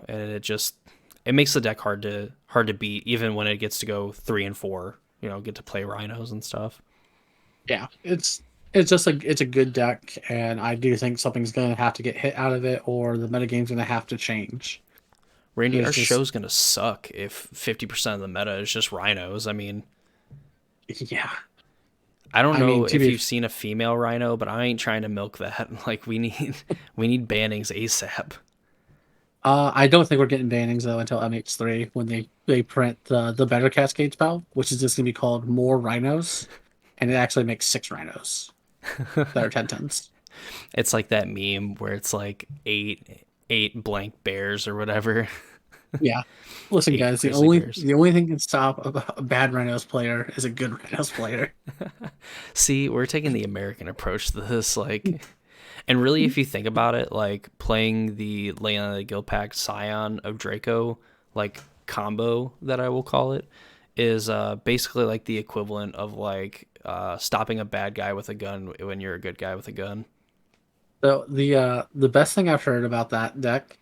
[SPEAKER 1] it makes the deck hard to beat even when it gets to go 3 and 4, get to play Rhinos and stuff.
[SPEAKER 2] Yeah, it's a good deck, and I do think something's gonna have to get hit out of it, or the metagame's gonna have to change.
[SPEAKER 1] Randy, our
[SPEAKER 2] There's just
[SPEAKER 1] show's gonna suck if 50% of the meta is just Rhinos. I mean,
[SPEAKER 2] yeah.
[SPEAKER 1] I don't
[SPEAKER 2] I mean,
[SPEAKER 1] know
[SPEAKER 2] to
[SPEAKER 1] if
[SPEAKER 2] be
[SPEAKER 1] you've seen a female Rhino, but I ain't trying to milk that. Like we need bannings ASAP.
[SPEAKER 2] I don't think we're getting bannings though until MH3 when they print the better Cascade spell, which is just gonna be called more Rhinos, and it actually makes 6 Rhinos that are 10/10s.
[SPEAKER 1] It's like that meme where it's like eight blank bears or whatever.
[SPEAKER 2] Yeah. Listen,
[SPEAKER 1] Eight
[SPEAKER 2] guys, the
[SPEAKER 1] grizzly
[SPEAKER 2] only
[SPEAKER 1] bears.
[SPEAKER 2] the only thing that can stop a bad Rhinos player is a good Rhinos player.
[SPEAKER 1] See, we're taking the American approach to this, like, and really, if you think about it, like playing the Leyline of the Guildpact Scion of Draco, like combo that I will call it, is basically like the equivalent of like stopping a bad guy with a gun when you're a good guy with a gun.
[SPEAKER 2] So the best thing I've heard about that deck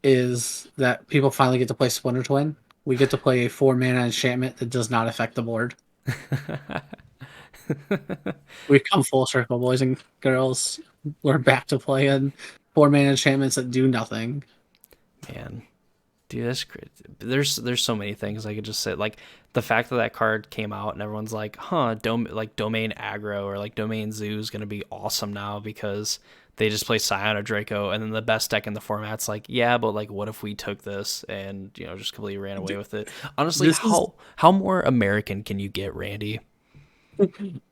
[SPEAKER 2] is that people finally get to play Splinter Twin. We get to play a 4 mana enchantment that does not affect the board. We've come full circle, boys and girls. We're back to playing 4 mana enchantments that do nothing.
[SPEAKER 1] Man, dude, that's great. There's so many things I could just say. Like the fact that that card came out and everyone's like, huh, like domain aggro or like domain zoo is gonna be awesome now because they just play Scion or Draco, and then the best deck in the format's like, yeah, but like, what if we took this and just completely ran away with it? Honestly,
[SPEAKER 2] This is
[SPEAKER 1] how more American can you get, Randy?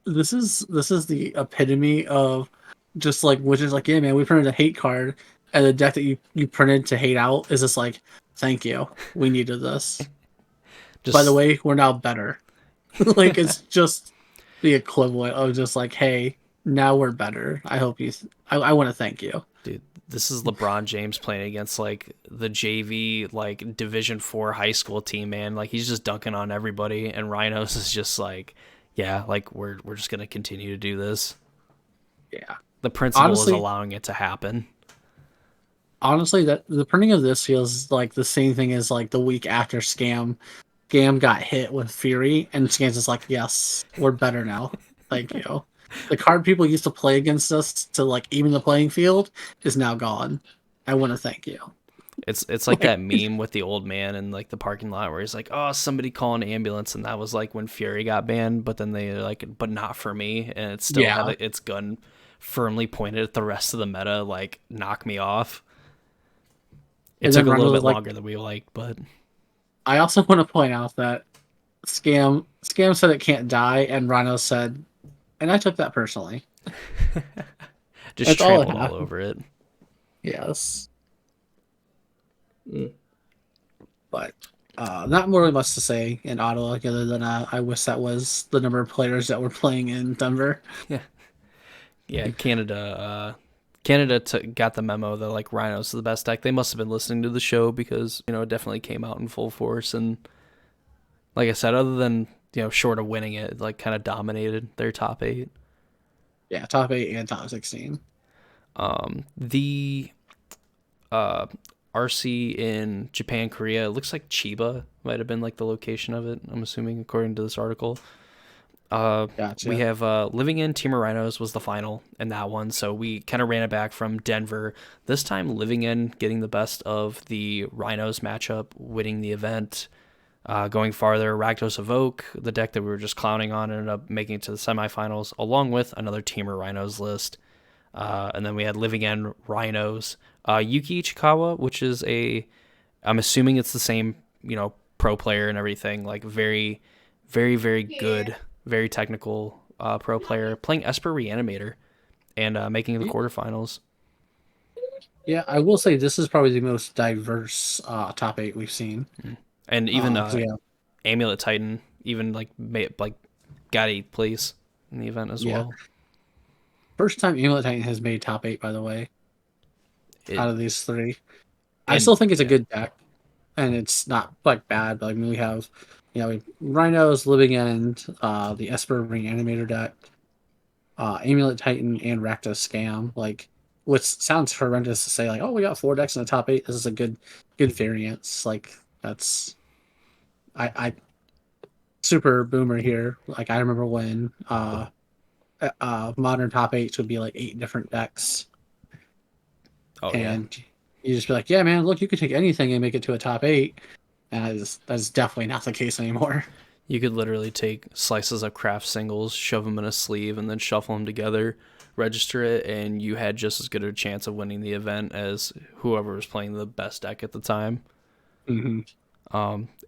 [SPEAKER 2] this is the epitome of just like, which is like, yeah, man, we printed a hate card, and the deck that you printed to hate out is just like, thank you, we needed this. By the
[SPEAKER 1] Just
[SPEAKER 2] way, we're now better. Like, it's just the equivalent of just like, hey, now we're better. I hope you. I want to thank you.
[SPEAKER 1] dude, this is LeBron James playing against like the JV like Division 4 high school team, man. Like he's just dunking on everybody, and Rhinos is just like, yeah, like we're just gonna continue to do this.
[SPEAKER 2] Yeah.
[SPEAKER 1] The principal is
[SPEAKER 2] Honestly,
[SPEAKER 1] allowing it to happen.
[SPEAKER 2] honestly, that the printing of this feels like the same thing as like the week after Scam. Scam got hit with Fury, and Scam's just like, yes, we're better now. Thank you. The card people used to play against us to like even the playing field is now gone. I want to thank you.
[SPEAKER 1] It's like
[SPEAKER 2] Like,
[SPEAKER 1] that meme with the old man in like the parking lot where he's like, "Oh, somebody call an ambulance," and that was like when Fury got banned. But then they like, "But not for me," and it still had
[SPEAKER 2] yeah.
[SPEAKER 1] its gun firmly pointed at the rest of the meta, like knock me off. It
[SPEAKER 2] And
[SPEAKER 1] took
[SPEAKER 2] then
[SPEAKER 1] a little
[SPEAKER 2] Rhino was
[SPEAKER 1] bit
[SPEAKER 2] like,
[SPEAKER 1] longer than we liked, but
[SPEAKER 2] I also want to point out that Scam said it can't die, and Rhino said, and I took that personally.
[SPEAKER 1] just
[SPEAKER 2] That's all it
[SPEAKER 1] trampled all
[SPEAKER 2] happened.
[SPEAKER 1] over it.
[SPEAKER 2] Yes, but not really much to say in Ottawa other than I wish that was the number of players that were playing in Denver.
[SPEAKER 1] Yeah, Canada got the memo that like Rhinos are the best deck. They must have been listening to the show because it definitely came out in full force. And like I said, other than short of winning it, like kind of dominated their top eight.
[SPEAKER 2] Yeah, top 8 and top 16.
[SPEAKER 1] The uh, RC in Japan, Korea, it looks like Chiba might have been like the location of it. I'm assuming according to this article. We
[SPEAKER 2] Gotcha.
[SPEAKER 1] have Living in Team of Rhinos was the final in that one, so we kind of ran it back from Denver. This time, Living in getting the best of the Rhinos matchup, winning the event. Going farther, Rakdos Evoke, the deck that we were just clowning on, ended up making it to the semifinals, along with another Team of Rhinos list. And then we had Living in Rhinos. Yuki Ichikawa, which is I'm assuming it's the same, pro player and everything, like very, very, very good, very technical pro player, playing Esper Reanimator and making the quarterfinals.
[SPEAKER 2] Yeah, I will say this is probably the most diverse top 8 we've seen.
[SPEAKER 1] And even
[SPEAKER 2] 'Cause we have,
[SPEAKER 1] Amulet Titan, even like got 8th place in the event as
[SPEAKER 2] yeah,
[SPEAKER 1] well.
[SPEAKER 2] first time Amulet Titan has made top 8, by the way,
[SPEAKER 1] It
[SPEAKER 2] out of these three. I
[SPEAKER 1] and
[SPEAKER 2] still think it's a
[SPEAKER 1] yeah.
[SPEAKER 2] good deck, and it's not like bad. But I mean, we have, Rhinos, Living End, the Esper Reanimator deck, Amulet Titan, and Rakdos Scam. Like, which sounds horrendous to say, like, oh, we got 4 decks in the top 8. This is a good variance. Like, that's I super boomer here. Like, I remember when modern top 8s would be like 8 different decks,
[SPEAKER 1] Oh yeah.
[SPEAKER 2] and you just be like, yeah, man, look, you could take anything and make it to a top 8. And that's definitely not the case anymore.
[SPEAKER 1] You could literally take slices of craft singles, shove them in a sleeve, and then shuffle them together, register it, and you had just as good a chance of winning the event as whoever was playing the best deck at the time.
[SPEAKER 2] Hmm.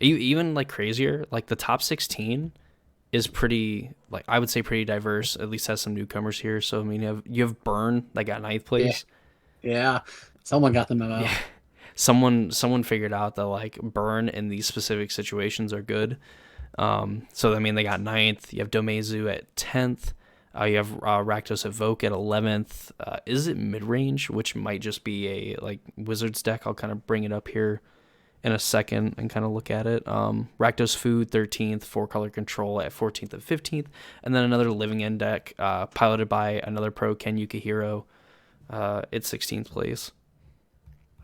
[SPEAKER 1] Even like crazier, like the top 16 is pretty, like I would say pretty diverse. At least has some newcomers here. So I mean, you have Burn that got 9th
[SPEAKER 2] Yeah,
[SPEAKER 1] place.
[SPEAKER 2] yeah. Someone got the memo.
[SPEAKER 1] Yeah, someone figured out that like Burn in these specific situations are good. So I mean, they got 9th. You have Domezu at 10th. You have Rakdos Evoke at 11th. Is it mid range, which might just be a like Wizards deck? I'll kind of bring it up here in a second and kind of look at it. Rakdos Food 13th, 4-color control at 14th and 15th, and then another Living End deck piloted by another pro, Ken Yukihiro, at 16th place.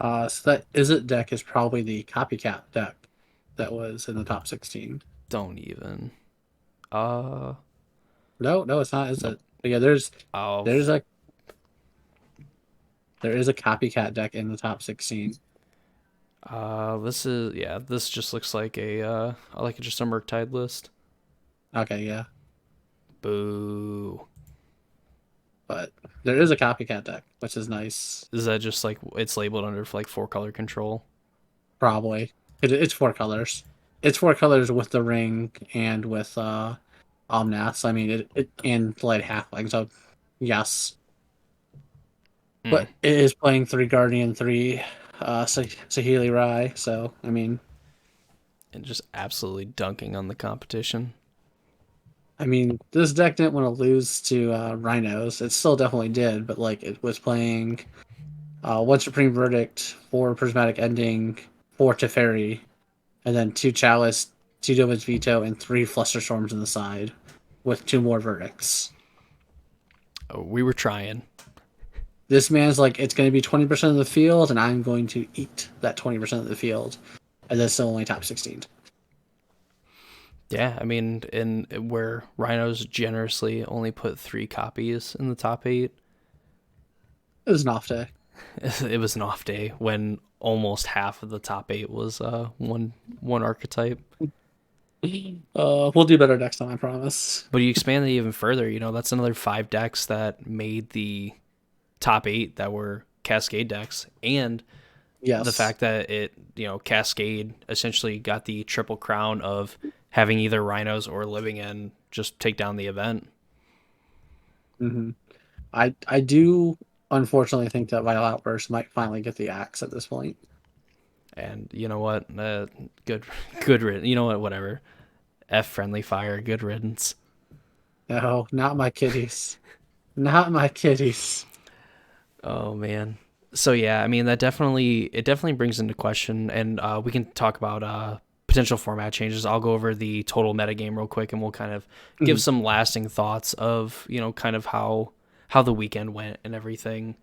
[SPEAKER 2] So that Izzet deck is probably the copycat deck that was in the top 16.
[SPEAKER 1] Don't even. Uh,
[SPEAKER 2] No, no, it's not
[SPEAKER 1] nope.
[SPEAKER 2] Izzet. But yeah, there's
[SPEAKER 1] Oh,
[SPEAKER 2] there's a there is a copycat deck in the top 16.
[SPEAKER 1] this is yeah. This just looks like just a Murktide list.
[SPEAKER 2] Okay, yeah,
[SPEAKER 1] Boo.
[SPEAKER 2] but there is a copycat deck, which is nice.
[SPEAKER 1] Is that just like it's labeled under like 4-color control?
[SPEAKER 2] Probably it's 4 colors. It's 4 colors with the ring and with Omnaths. I mean it and light halfling. So yes,
[SPEAKER 1] Mm.
[SPEAKER 2] but it is playing 3 Guardian, 3 Sahili Rai. So I mean,
[SPEAKER 1] And just absolutely dunking on the competition.
[SPEAKER 2] this deck didn't want to lose to Rhinos. It still definitely did, but like it was playing 1 Supreme Verdict, 4 Prismatic Ending, 4 Teferi, and then 2 Chalice, 2 Dovin's Veto, and 3 Flusterstorms in the side, with 2 more verdicts.
[SPEAKER 1] Oh, we were trying.
[SPEAKER 2] This man's like, it's going to be 20% of the field, and I'm going to eat that 20% of the field, and that's still only top 16.
[SPEAKER 1] Yeah, I mean, in where Rhinos generously only put 3 copies in the top 8,
[SPEAKER 2] It was an off day.
[SPEAKER 1] it was an off day when almost half of the top 8 was one archetype.
[SPEAKER 2] We'll do better next time, I promise.
[SPEAKER 1] But you expand it even further, that's another 5 decks that made the top 8 that were Cascade decks, and the
[SPEAKER 2] Yes.
[SPEAKER 1] fact that Cascade essentially got the triple crown of having either Rhinos or Living End just take down the event.
[SPEAKER 2] hmm I do unfortunately think that Vital Outburst might finally get the axe at this point.
[SPEAKER 1] And you know what? Good, good riddance. You know what? Whatever. F friendly fire. Good riddance.
[SPEAKER 2] No, not my kitties. Not my kitties.
[SPEAKER 1] Oh man. So yeah, I mean it definitely brings into question, and we can talk about potential format changes. I'll go over the total metagame real quick, and we'll kind of give
[SPEAKER 2] Mhm.
[SPEAKER 1] some lasting thoughts of kind of how the weekend went and everything.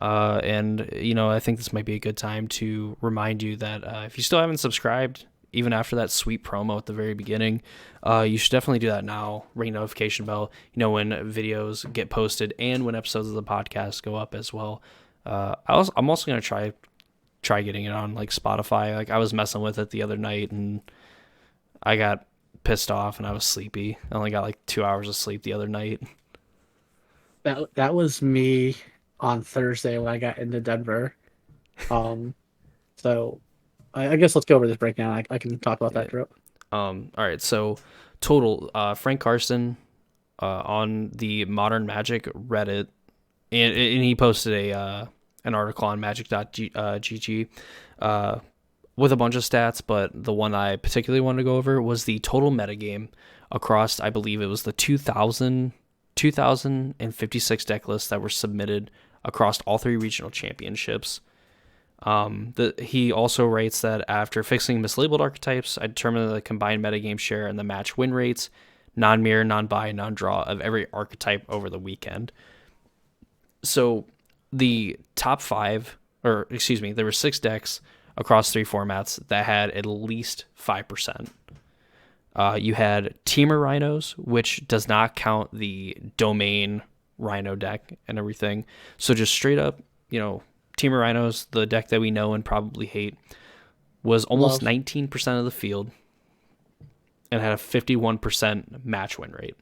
[SPEAKER 1] And I think this might be a good time to remind you that if you still haven't subscribed, even after that sweet promo at the very beginning, you should definitely do that now. Ring notification bell, when videos get posted and when episodes of the podcast go up as well. I'm also gonna try getting it on like Spotify. Like I was messing with it the other night and I got pissed off and I was sleepy. I only got like 2 hours of sleep the other night.
[SPEAKER 2] That was me on Thursday when I got into Denver. Um, so I guess let's go over this breakdown. I can talk about that
[SPEAKER 1] Yeah.
[SPEAKER 2] trip.
[SPEAKER 1] All right. So total, Frank Carson on the Modern Magic Reddit, and he posted an article on magic.gg with a bunch of stats, but the one I particularly wanted to go over was the total metagame across, I believe it was the 2,056 deck lists that were submitted across all 3 regional championships. He also writes that after fixing mislabeled archetypes, I determined the combined metagame share and the match win rates, non-mirror, non-buy, non-draw of every archetype over the weekend. So the top 5, or excuse me, there were 6 decks across 3 formats that had at least 5%. You had Teamer Rhinos, which does not count the domain Rhino deck and everything. So just straight up, Teamer Rhinos, the deck that we know and probably hate, was almost
[SPEAKER 2] Love.
[SPEAKER 1] 19% of the field and had a 51% match win rate.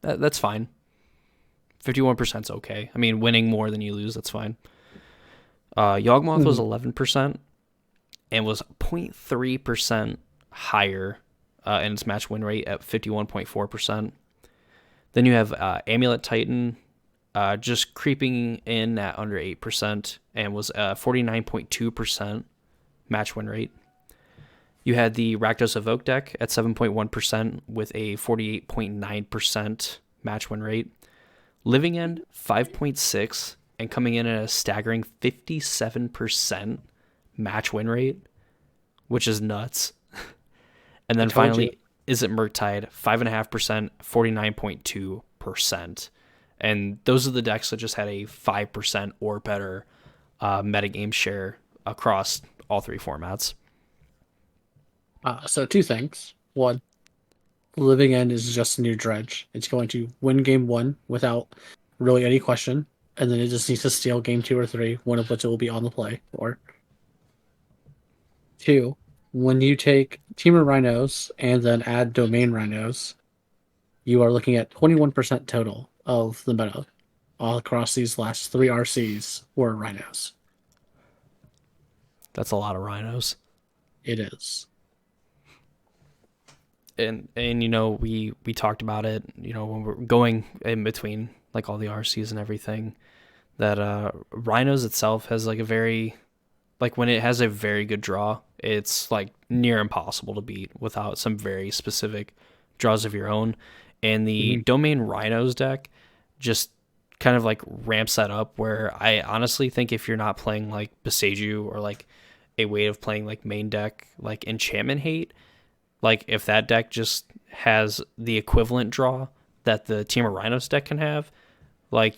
[SPEAKER 1] That's fine. 51% is okay. I mean, winning more than you lose, that's fine. Yawgmoth was
[SPEAKER 2] Mhm.
[SPEAKER 1] 11% and was 0.3% higher in its match win rate at 51.4%. Then you have Amulet Titan just creeping in at under 8% and was 49.2% match win rate. You had the Rakdos Evoke deck at 7.1% with a 48.9% match win rate. Living End 5.6 and coming in at a staggering 57% match win rate, which is nuts. And
[SPEAKER 2] I
[SPEAKER 1] then
[SPEAKER 2] told you.
[SPEAKER 1] finally, Is It Murktide 5.5%, 49.2%. And those are the decks that just had a 5% or better metagame share across all 3 formats.
[SPEAKER 2] So two things. One, Living End is just a new dredge. It's going to win game one without really any question, and then it just needs to steal game two or three, one of which it will be on the play. Or two, when you take Teamer Rhinos and then add Domain Rhinos, you are looking at 21% total of the meta all across these last 3 RCs were Rhinos.
[SPEAKER 1] That's a lot of Rhinos.
[SPEAKER 2] It is.
[SPEAKER 1] And we talked about it, when we're going in between like all the RCs and everything, that Rhinos itself has like a very, like when it has a very good draw, it's like near impossible to beat without some very specific draws of your own. And the
[SPEAKER 2] Mhm.
[SPEAKER 1] Domain Rhinos deck just kind of like ramps that up, where I honestly think if you're not playing like Beseju or like a way of playing like main deck like Enchantment Hate, like if that deck just has the equivalent draw that the Team of Rhinos deck can have, like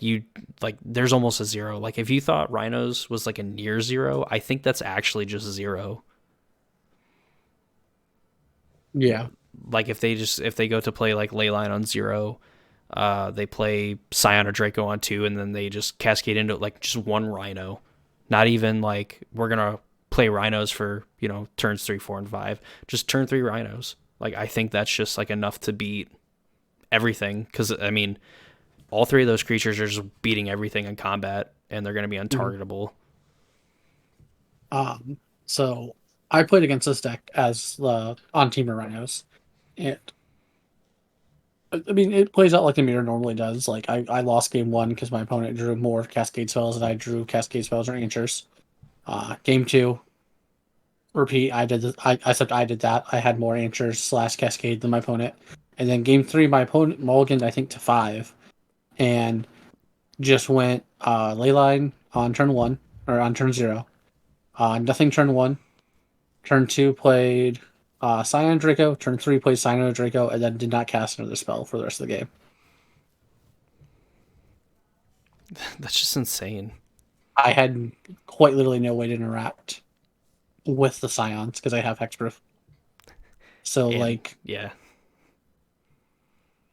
[SPEAKER 1] there's almost a zero. Like if you thought Rhinos was like a near zero, I think that's actually just zero.
[SPEAKER 2] Yeah.
[SPEAKER 1] Like if they go to play like Leyline on 0, they play Scion or Draco on 2, and then they just cascade into like just one Rhino. Not even like we're gonna play Rhinos for turns 3, 4, and 5. Just turn 3 Rhinos. Like I think that's just like enough to beat everything. Because I mean, all 3 of those creatures are just beating everything in combat, and they're gonna be
[SPEAKER 2] Mhm.
[SPEAKER 1] untargetable.
[SPEAKER 2] Um, so I played against this deck as the on teamer Rhinos, and I mean it plays out like the mirror normally does. Like I lost game one because my opponent drew more Cascade spells and I drew Cascade spells or Answers. Game two, repeat. I did that. I had more Answers slash Cascade than my opponent, and then game three, my opponent mulliganed I think to 5, and just went Leyline on turn one or on turn 0. Nothing turn one. Turn 2 played Scion Draco. Turn 3 played Scion Draco, and then did not cast another spell for the rest of the game.
[SPEAKER 1] That's just insane.
[SPEAKER 2] I had quite literally no way to interact with the Scions because I have Hexproof. So
[SPEAKER 1] And
[SPEAKER 2] like
[SPEAKER 1] yeah,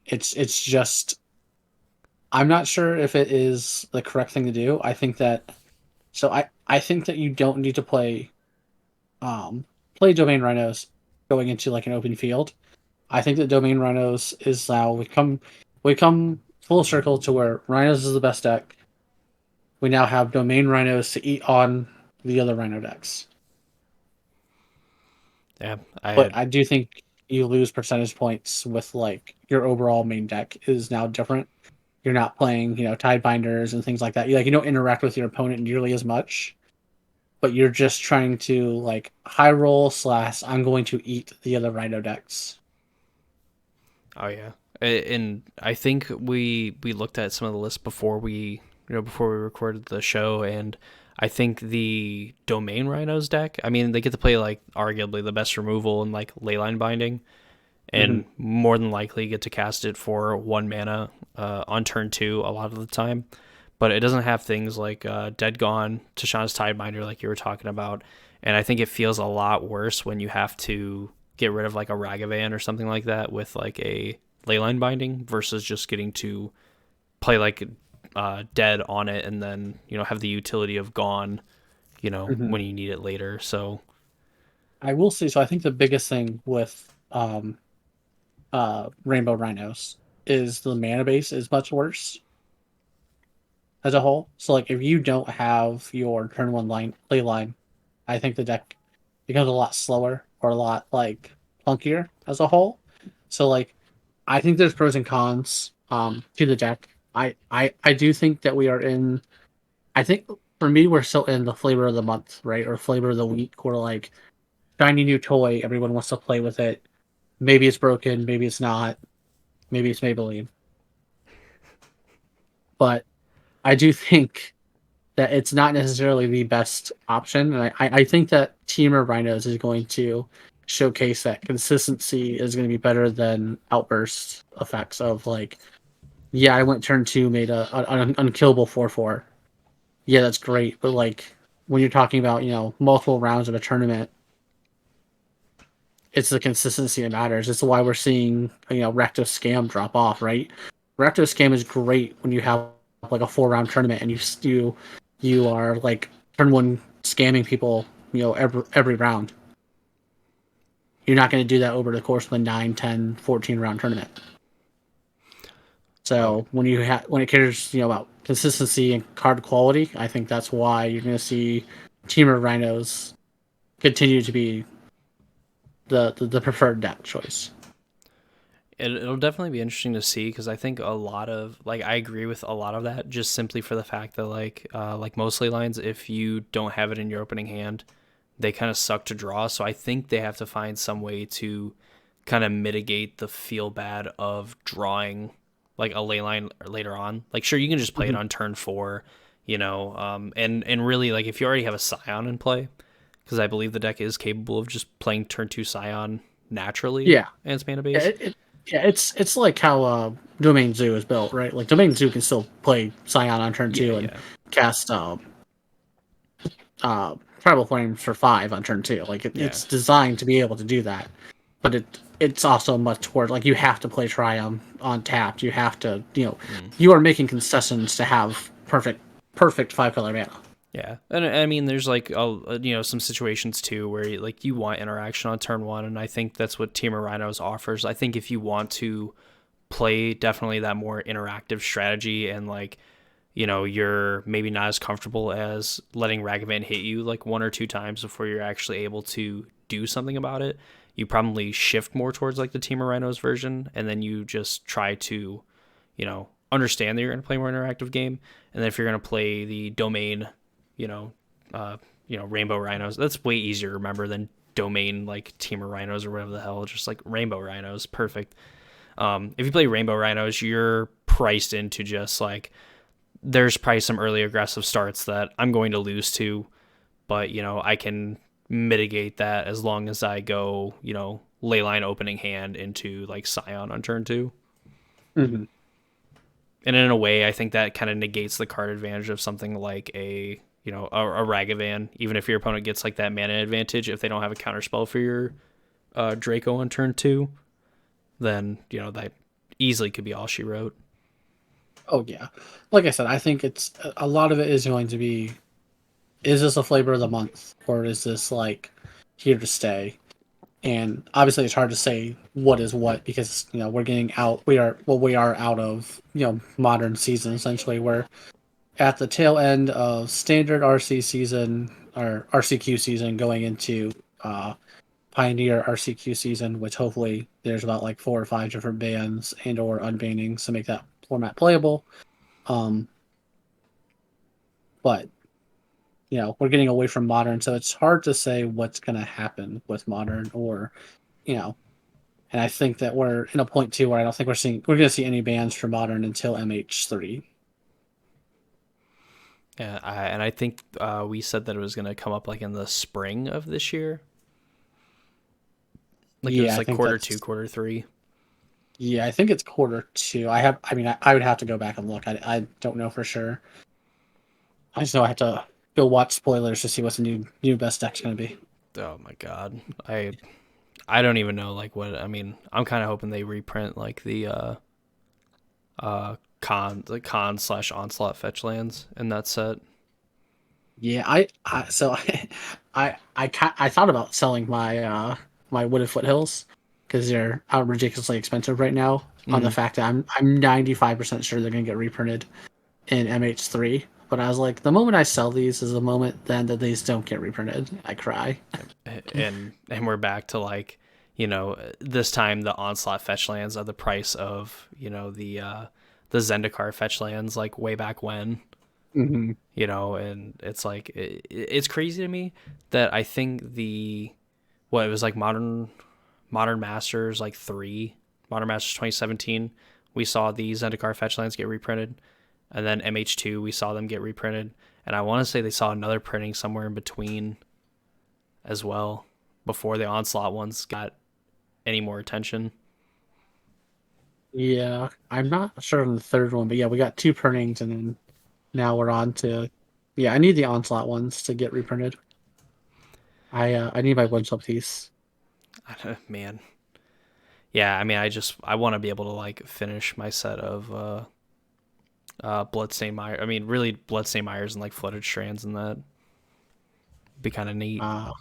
[SPEAKER 2] it's just I'm not sure if it is the correct thing to do. I think that you don't need to play Domain Rhinos going into like an open field. I think that Domain Rhinos is now we come full circle to where Rhinos is the best deck. We now have Domain Rhinos to eat on the other Rhino decks.
[SPEAKER 1] yeah. I
[SPEAKER 2] But
[SPEAKER 1] had
[SPEAKER 2] I do think you lose percentage points with like your overall main deck is now different. You're not playing, Tidebinders and things like that. You don't interact with your opponent nearly as much, but you're just trying to like high roll slash I'm going to eat the other Rhino decks.
[SPEAKER 1] Oh yeah, and I think we looked at some of the lists before before we recorded the show, and I think the Domain Rhinos deck. I mean, they get to play like arguably the best removal and like Leyline Binding,
[SPEAKER 2] Mm-hmm.
[SPEAKER 1] and more than likely get to cast it for 1 mana on turn 2 a lot of the time. But it doesn't have things like Dead Gone, Tashawn's Tidebinder, like you were talking about, and I think it feels a lot worse when you have to get rid of like a Ragavan or something like that with like a Leyline Binding versus just getting to play like Dead on it and then have the utility of Gone,
[SPEAKER 2] Mm-hmm.
[SPEAKER 1] when you need it later. So
[SPEAKER 2] I will say so. I think the biggest thing with Rainbow Rhinos is the mana base is much worse as a whole. So like if you don't have your turn one play line, I think the deck becomes a lot slower or a lot like clunkier as a whole. So like I think there's pros and cons to the deck. I do think that we are in I think for me we're still in the flavor of the month, right? Or flavor of the week where like shiny new toy, everyone wants to play with it. Maybe it's broken, maybe it's not, maybe it's Maybelline. But I do think that it's not necessarily the best option. And I think that Teamer Rhinos is going to showcase that consistency is going to be better than outburst effects of like, yeah, I went turn two, made an unkillable 4/4. Yeah, that's great. But like when you're talking about, multiple rounds of a tournament, it's the consistency that matters. It's why we're seeing, Recto Scam drop off, right? Recto Scam is great when you have like a 4 round tournament and you are like turn one scamming people, every round. You're not going to do that over the course of a 9, 10, 14 round tournament.
[SPEAKER 1] oh,
[SPEAKER 2] So when it cares, about consistency and card quality, I think that's why you're going to see Teamer Rhinos continue to be the preferred deck choice.
[SPEAKER 1] it'll definitely be interesting to see because I think a lot of like I agree with a lot of that just simply for the fact that like mostly lines, if you don't have it in your opening hand, they kind of suck to draw. So I think they have to find some way to kind of mitigate the feel bad of drawing like a ley line later on. Like sure, you can just play it
[SPEAKER 2] Mm-hmm.
[SPEAKER 1] on turn 4, and really like if you already have a Scion in play, because I believe the deck is capable of just playing turn 2 Scion naturally
[SPEAKER 2] Yeah,
[SPEAKER 1] and its mana
[SPEAKER 2] yeah,
[SPEAKER 1] base.
[SPEAKER 2] it's like how Domain Zoo is built, right? Like Domain Zoo can still play Scion on turn
[SPEAKER 1] Yeah,
[SPEAKER 2] two and
[SPEAKER 1] yeah,
[SPEAKER 2] cast Tribal Flames for 5 on turn two. Like
[SPEAKER 1] yeah.
[SPEAKER 2] it's designed to be able to do that. but it's also much toward like you have to play Triumph on tapped. You have to,
[SPEAKER 1] Mm.
[SPEAKER 2] you are making concessions to have perfect 5 color mana.
[SPEAKER 1] Yeah, and I mean, there's like some situations too where like you want interaction on turn one, and I think that's what Team of Rhinos offers. I think if you want to play definitely that more interactive strategy and like you're maybe not as comfortable as letting Ragavan hit you like one or two times before you're actually able to do something about it. You probably shift more towards like the Team of Rhinos version, and then you just try to, understand that you're going to play a more interactive game. And then if you're going to play the domain, you know, Rainbow Rhinos, that's way easier to remember than domain like Team of Rhinos or whatever the hell. Just like Rainbow Rhinos, perfect. If you play Rainbow Rhinos, you're priced into just like there's probably some early aggressive starts that I'm going to lose to, but I can mitigate that as long as I go, leyline opening hand into like Scion on turn two.
[SPEAKER 2] Mm-hmm.
[SPEAKER 1] And in a way, I think that kind of negates the card advantage of something like a Ragavan. Even if your opponent gets like that mana advantage, if they don't have a counter spell for your Draco on turn two, then that easily could be all she wrote.
[SPEAKER 2] Oh yeah, like I said, I think it's a lot of it is going to be: is this a flavor of the month, or is this like here to stay? And obviously, it's hard to say what is what because we're getting out. We are out of modern season essentially. We're at the tail end of standard RC season or RCQ season, going into Pioneer RCQ season, which hopefully there's about like 4 or 5 different bans and or unbannings to make that format playable. Um, but we're getting away from modern, so it's hard to say what's going to happen with modern, or you know. And I think that we're in a point too where I don't think we're going to see any bans for modern until MH3.
[SPEAKER 1] Yeah, and I think we said that it was going to come up like in the spring of this year. Like it
[SPEAKER 2] Yeah,
[SPEAKER 1] was
[SPEAKER 2] I
[SPEAKER 1] like
[SPEAKER 2] think
[SPEAKER 1] quarter two,
[SPEAKER 2] that's
[SPEAKER 1] quarter three.
[SPEAKER 2] yeah, I think it's quarter 2. I would have to go back and look. I don't know for sure. I just know I have to go watch spoilers to see what's the new best deck's going to be.
[SPEAKER 1] Oh my god, I don't even know like what I mean. I'm kind of hoping they reprint like the con slash onslaught fetch lands in that set.
[SPEAKER 2] Yeah, I thought about selling my Wooded Foothills because they're ridiculously expensive right now. On the
[SPEAKER 1] Mm.
[SPEAKER 2] fact that I'm 95% sure they're gonna get reprinted in MH3. But I was like, the moment I sell these is the moment then that these don't get reprinted. I cry.
[SPEAKER 1] And we're back to like this time the onslaught fetch lands are the price of the Zendikar fetch lands like way back when.
[SPEAKER 2] Mm-hmm.
[SPEAKER 1] And it's like it's crazy to me that I think it was like modern masters like 3 modern masters 2017 we saw the Zendikar fetch lands get reprinted, and then MH2 we saw them get reprinted, and I want to say they saw another printing somewhere in between as well before the onslaught ones got any more attention.
[SPEAKER 2] Yeah, I'm not sure on the third one, but yeah, we got 2 printings, and then now we're on to yeah. I need the onslaught ones to get reprinted. I need my one shot piece.
[SPEAKER 1] Man, yeah, I mean I want to be able to like finish my set of Bloodstained Mire. I mean, really Bloodstained Mires and like Flooded Strands, and that be kind of neat.
[SPEAKER 2] Uh,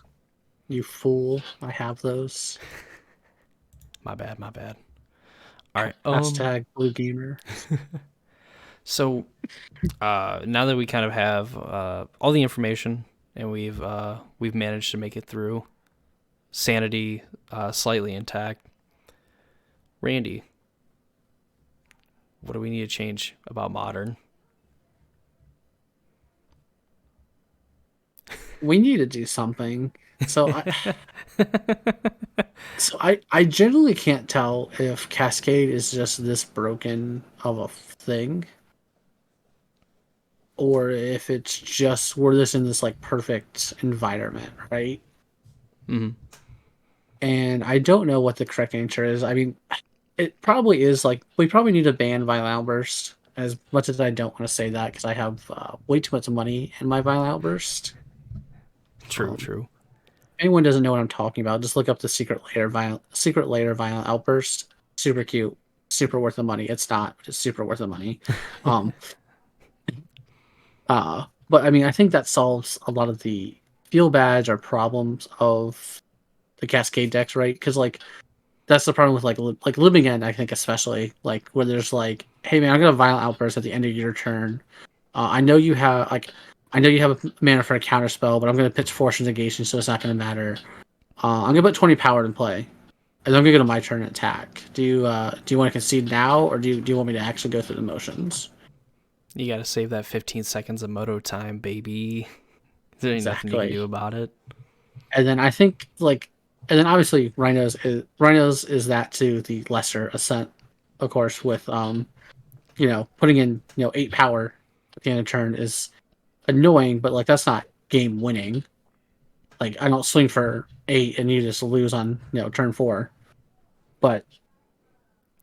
[SPEAKER 2] you fool! I have those.
[SPEAKER 1] My bad, my bad. All right.
[SPEAKER 2] Hashtag blue gamer.
[SPEAKER 1] So now that we kind of have all the information and we've managed to make it through, sanity slightly intact. Randy, what do we need to change about modern?
[SPEAKER 2] We need to do something. So I generally can't tell if Cascade is just this broken of a thing, or if it's just we're just in this like perfect environment, right?
[SPEAKER 1] Mm-hmm.
[SPEAKER 2] And I don't know what the correct answer is. I mean, it probably is like we probably need to ban Violent Outburst. As much as I don't want to say that because I have way too much money in my Violent Outburst.
[SPEAKER 1] True,
[SPEAKER 2] Um,
[SPEAKER 1] true.
[SPEAKER 2] anyone doesn't know what I'm talking about, just look up the Secret Layer Violent Outburst. Super cute, super worth the money. It's not, but it's super worth the money. Um, but I mean, I think that solves a lot of the feel badge or problems of the Cascade decks, right? Because like that's the problem with like Living End, I think especially like where there's like, hey man, I'm gonna Violent Outburst at the end of your turn. I know you have I know you have a mana for a counter spell, but I'm gonna pitch Force Negation, so it's not gonna matter. I'm gonna put 20 power in play, and then I'm gonna go to my turn and attack. Do you want to concede now, or do you want me to actually go through the motions?
[SPEAKER 1] You got to save that 15 seconds of moto time, baby. There ain't nothing you can
[SPEAKER 2] Exactly.
[SPEAKER 1] do about it.
[SPEAKER 2] And then I think like, and then obviously Rhinos is that to the lesser ascent, of course, with putting in 8 power at the end of turn is annoying, but like that's not game winning. Like I don't swing for 8 and you just lose on turn 4. But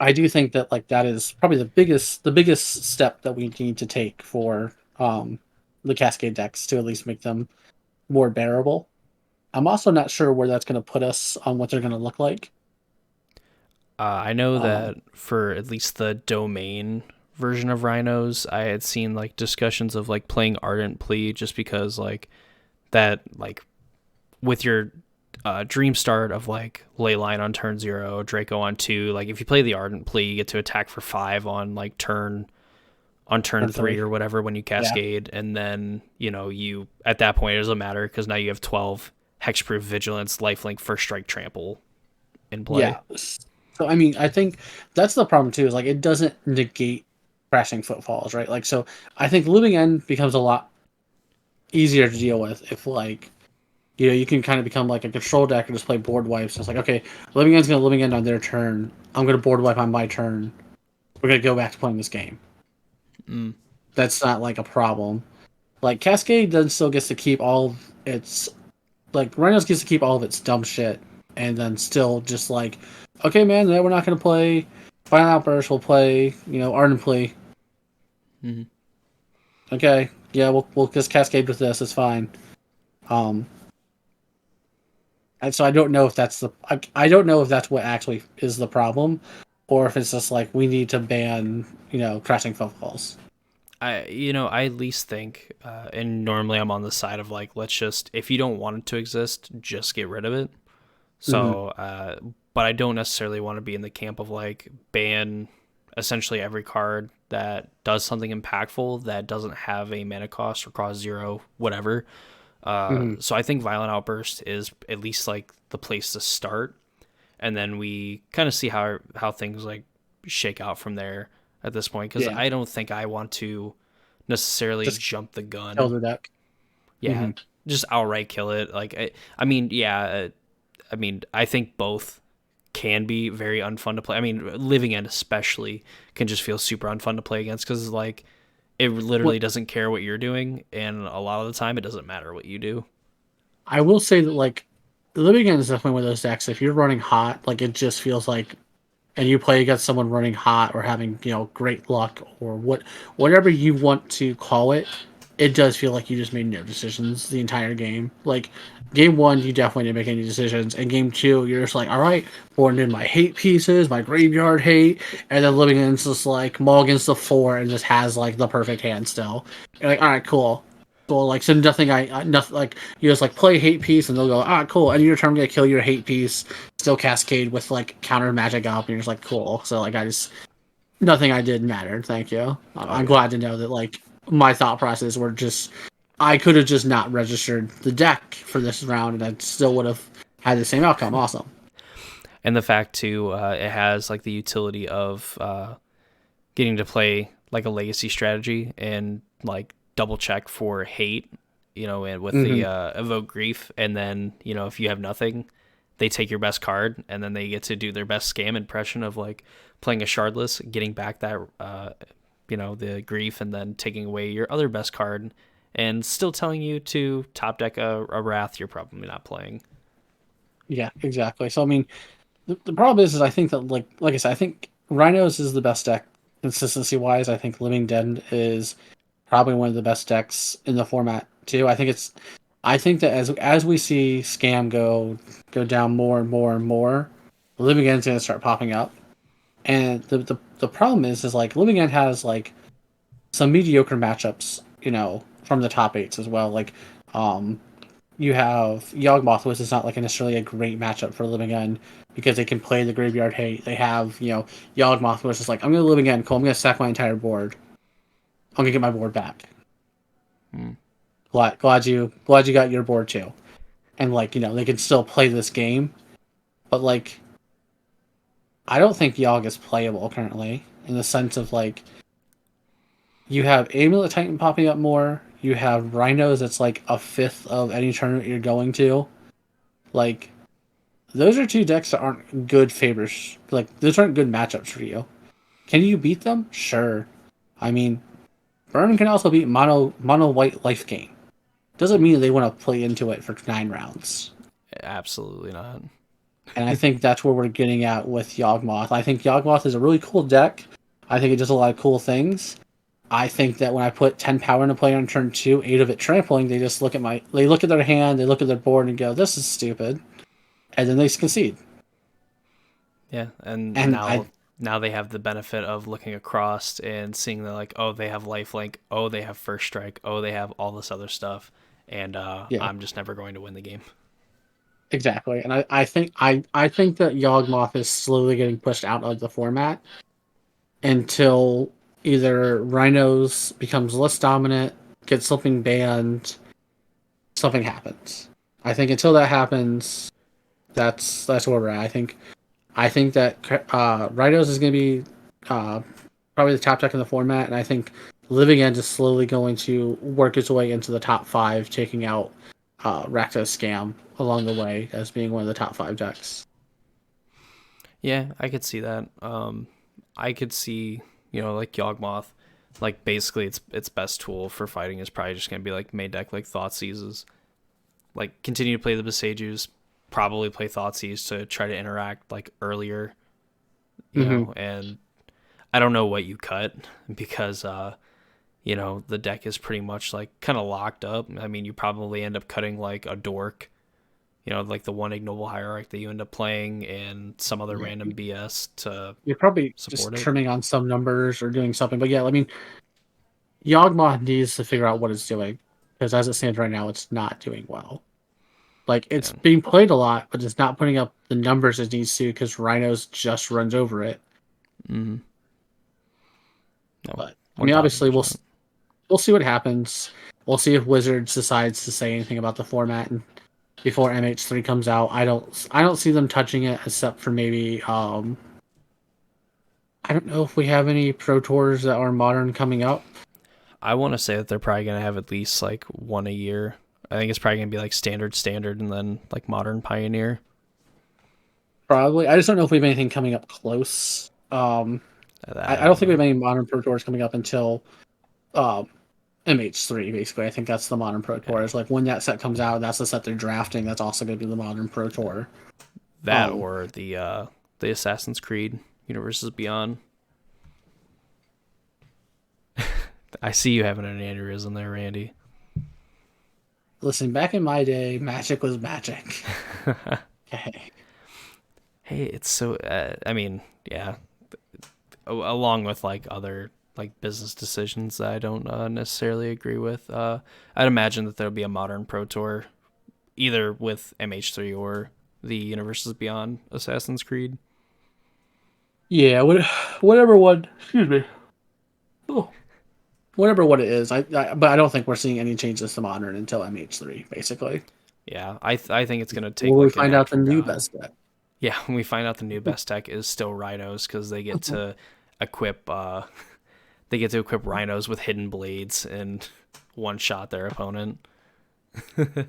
[SPEAKER 2] I do think that like that is probably the biggest step that we need to take for the Cascade decks to at least make them more bearable. I'm also not sure where that's going to put us on what they're going to look like.
[SPEAKER 1] I know
[SPEAKER 2] Um,
[SPEAKER 1] that for at least the domain version of Rhinos, I had seen like discussions of like playing Ardent Plea just because like that like with your dream start of like Leyline on turn 0, Draco on 2, like if you play the Ardent Plea, you get to attack for 5 on like turn
[SPEAKER 2] turn
[SPEAKER 1] 3
[SPEAKER 2] 3.
[SPEAKER 1] or whatever when you
[SPEAKER 2] Yeah.
[SPEAKER 1] cascade, and then you at that point it doesn't matter because now you have 12 hexproof vigilance, lifelink, first strike, trample in play.
[SPEAKER 2] Yeah. So I mean, I think that's the problem too. Is like it doesn't negate crashing footfalls, right? Like so, I think Living End becomes a lot easier to deal with if like you can kind of become like a control deck and just play board wipes. It's like okay, Living End's gonna Living End on their turn. I'm gonna board wipe on my turn. We're gonna go back to playing this game.
[SPEAKER 1] Mm.
[SPEAKER 2] That's not like a problem. Like Cascade then still gets to keep all of its like Rhinos gets to keep all of its dumb shit, and then still just like, okay, man, no, we're not gonna play Final Outburst. We'll play, Ardent Plea.
[SPEAKER 1] Mm-hmm.
[SPEAKER 2] Okay, yeah, we'll just cascade with this. It's fine. Um, and so I don't know if I don't know if that's what actually is the problem, or if it's just like we need to ban crashing footballs.
[SPEAKER 1] I at least think, and normally I'm on the side of like, let's just, if you don't want it to exist, just get rid of it.
[SPEAKER 2] Mm-hmm.
[SPEAKER 1] So, but I don't necessarily want to be in the camp of like ban essentially every card that does something impactful that doesn't have a mana cost or cost 0, whatever.
[SPEAKER 2] Mm-hmm.
[SPEAKER 1] So I think Violent Outburst is at least like the place to start, and then we kind of see how things like shake out from there at this point, because
[SPEAKER 2] Yeah,
[SPEAKER 1] I don't think I want to necessarily
[SPEAKER 2] just
[SPEAKER 1] jump the
[SPEAKER 2] kill
[SPEAKER 1] gun.
[SPEAKER 2] the deck.
[SPEAKER 1] Yeah,
[SPEAKER 2] Mm-hmm.
[SPEAKER 1] just outright kill it. Like I mean, yeah, I mean, I think both can be very unfun to play. I mean, Living End especially can just feel super unfun to play against because like it
[SPEAKER 2] What
[SPEAKER 1] literally doesn't care what you're doing, and a lot of the time it doesn't matter what you do.
[SPEAKER 2] I will say that like the Living End is definitely one of those decks. If you're running hot, like it just feels like and you play against someone running hot or having great luck or whatever you want to call it, it does feel like you just made no decisions the entire game. Like game one, you definitely didn't make any decisions, and game two, you're just like, all right, pouring in my hate pieces, my graveyard hate, and then living in just like mulligans the 4 and just has like the perfect hand still. You're like, all right, cool. Cool, like so nothing. Nothing like you just like play hate piece and they'll go cool. And your turn, I'm gonna kill your hate piece, still cascade with like counter magic up, and you're just like cool. So like I just nothing I did mattered. Thank you.
[SPEAKER 1] Oh
[SPEAKER 2] I'm
[SPEAKER 1] yeah.
[SPEAKER 2] glad to know that like my thought process were just I could have just not registered the deck for this round, and I still would have had the same outcome. Awesome.
[SPEAKER 1] And the fact too, it has like the utility of getting to play like a legacy strategy and like double check for hate, and with the
[SPEAKER 2] Hmm.
[SPEAKER 1] evoke grief, and then if you have nothing, they take your best card, and then they get to do their best scam impression of like playing a shardless, getting back that the grief, and then taking away your other best card, and still telling you to top deck a wrath you're probably not playing.
[SPEAKER 2] Yeah, exactly. So I mean, the problem is I think that like I said, I think Rhinos is the best deck consistency wise. I think Living Dead is probably one of the best decks in the format too. I think it's I think that as we see scam go down more and more and more, living end's gonna start popping up. And the problem is like living end has like some mediocre matchups, from the top eights as well. Like um you have Yawgmoth, which is not like necessarily a great matchup for living end because they can play the graveyard hate. They have, Yawgmoth, which is like, I'm gonna living end, cool, I'm gonna sack my entire board. I'm gonna get my board back.
[SPEAKER 1] Hmm.
[SPEAKER 2] Glad you got your board too. And like, they can still play this game, but like I don't think Yogg is playable currently in the sense of like you have Amulet Titan popping up more, you have Rhinos that's like a fifth of any tournament you're going to. Like those are two decks that aren't good favors. Like those aren't good matchups for you. Can you beat them? Sure. I mean, Burn can also beat mono white life gain. Doesn't mean they want to play into it for 9 rounds.
[SPEAKER 1] Absolutely not.
[SPEAKER 2] And I think that's where we're getting at with Yawgmoth. I think Yawgmoth is a really cool deck. I think it does a lot of cool things. I think that when I put 10 power into play on turn 2, 8 of it trampling, they just they look at their hand, they look at their board and go, "This is stupid," and then they concede.
[SPEAKER 1] Yeah, and
[SPEAKER 2] And I
[SPEAKER 1] now they have the benefit of looking across and seeing that like, oh, they have lifelink, oh, they have first strike, oh, they have all this other stuff, and
[SPEAKER 2] Yeah,
[SPEAKER 1] I'm just never going to win the game.
[SPEAKER 2] exactly. And I think that Yawgmoth is slowly getting pushed out of the format until either Rhinos becomes less dominant, gets something banned, something happens. I think until that happens, that's where we're at. I think that Rhinos is going to be uh, probably the top deck in the format, and I think Living End is slowly going to work its way into the top 5, taking out Rakdos Scam along the way as being one of the top 5 decks.
[SPEAKER 1] Yeah, I could see that. I could see, like Yawgmoth, like basically its best tool for fighting is probably just gonna be like main deck like Thoughtseizes. Like continue to play the Besagers, probably play Thoughtseize to try to interact like earlier,
[SPEAKER 2] Mm-hmm.
[SPEAKER 1] and I don't know what you cut because the deck is pretty much like kind of locked up. I mean, you probably end up cutting like a dork, like the one ignoble hierarch that you end up playing and some other
[SPEAKER 2] Yeah.
[SPEAKER 1] random BS to
[SPEAKER 2] You're probably just
[SPEAKER 1] support it.
[SPEAKER 2] trimming on some numbers or doing something. But yeah, I mean, Yawgmoth needs to figure out what it's doing because as it stands right now, it's not doing well. Like it's
[SPEAKER 1] And
[SPEAKER 2] being played a lot, but it's not putting up the numbers it needs to because Rhinos just runs over it.
[SPEAKER 1] mm-hmm. No,
[SPEAKER 2] But I
[SPEAKER 1] one
[SPEAKER 2] mean,
[SPEAKER 1] thousand
[SPEAKER 2] obviously,
[SPEAKER 1] percent.
[SPEAKER 2] we'll see what happens. We'll see if Wizards decides to say anything about the format and before MH3 comes out. I don't see them touching it except for maybe I don't know if we have any Pro Tours that are modern coming up.
[SPEAKER 1] I want to say that they're probably gonna have at least like one a year. I think it's probably gonna be like standard, and then like modern pioneer.
[SPEAKER 2] Probably. I just don't know if we have anything coming up close. I
[SPEAKER 1] I
[SPEAKER 2] don't
[SPEAKER 1] don't
[SPEAKER 2] think we
[SPEAKER 1] know.
[SPEAKER 2] have any modern Pro Tours coming up until um MH3, basically. I think that's the modern Pro
[SPEAKER 1] Yeah,
[SPEAKER 2] Tour. It's like when that set comes out, that's the set they're drafting. That's also going to be the modern Pro Tour.
[SPEAKER 1] that
[SPEAKER 2] Um,
[SPEAKER 1] or the Assassin's Creed Universes Beyond. I see you having an aneurysm there, Randy.
[SPEAKER 2] Listen, back in my day, magic was magic. Okay.
[SPEAKER 1] Hey, it's so. I mean, yeah. Along with like other like business decisions that I don't necessarily agree with. I'd imagine that there'll be a modern Pro Tour, either with MH3 or the Universes Beyond Assassin's Creed.
[SPEAKER 2] Yeah, whatever one. Excuse me. Oh, whatever what it is. But I don't think we're seeing any changes to modern until MH3, basically.
[SPEAKER 1] Yeah, I think it's gonna take
[SPEAKER 2] When we
[SPEAKER 1] like an
[SPEAKER 2] find out the
[SPEAKER 1] extra
[SPEAKER 2] new
[SPEAKER 1] god.
[SPEAKER 2] best bet.
[SPEAKER 1] Yeah, when we find out the new best tech is still rhinos because they get to equip rhinos with hidden blades and one shot their opponent
[SPEAKER 2] I'm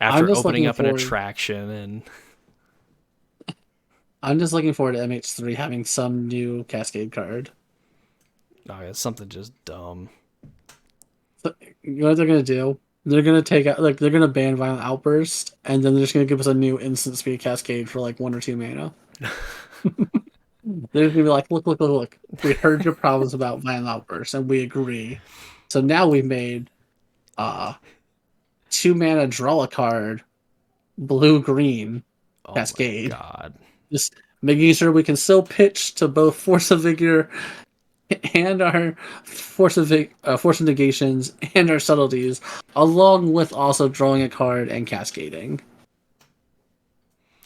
[SPEAKER 1] after
[SPEAKER 2] just
[SPEAKER 1] opening
[SPEAKER 2] looking
[SPEAKER 1] up an
[SPEAKER 2] forward.
[SPEAKER 1] attraction and
[SPEAKER 2] I'm just looking forward to MH3 having some new Cascade card.
[SPEAKER 1] oh, it's something just dumb.
[SPEAKER 2] So, you know what they're gonna do? They're gonna take out they're gonna ban Violent Outburst, and then they're just gonna give us a new instant speed Cascade for like 1 or 2 mana. They're gonna be like, look. We heard your problems about Violent Outburst, and we agree. So now we've made uh 2 mana, draw a card, blue green,
[SPEAKER 1] Oh my
[SPEAKER 2] Cascade.
[SPEAKER 1] god.
[SPEAKER 2] Just making sure we can still pitch to both Force of Vigor and our Force of Negations and our subtleties, along with also drawing a card and cascading.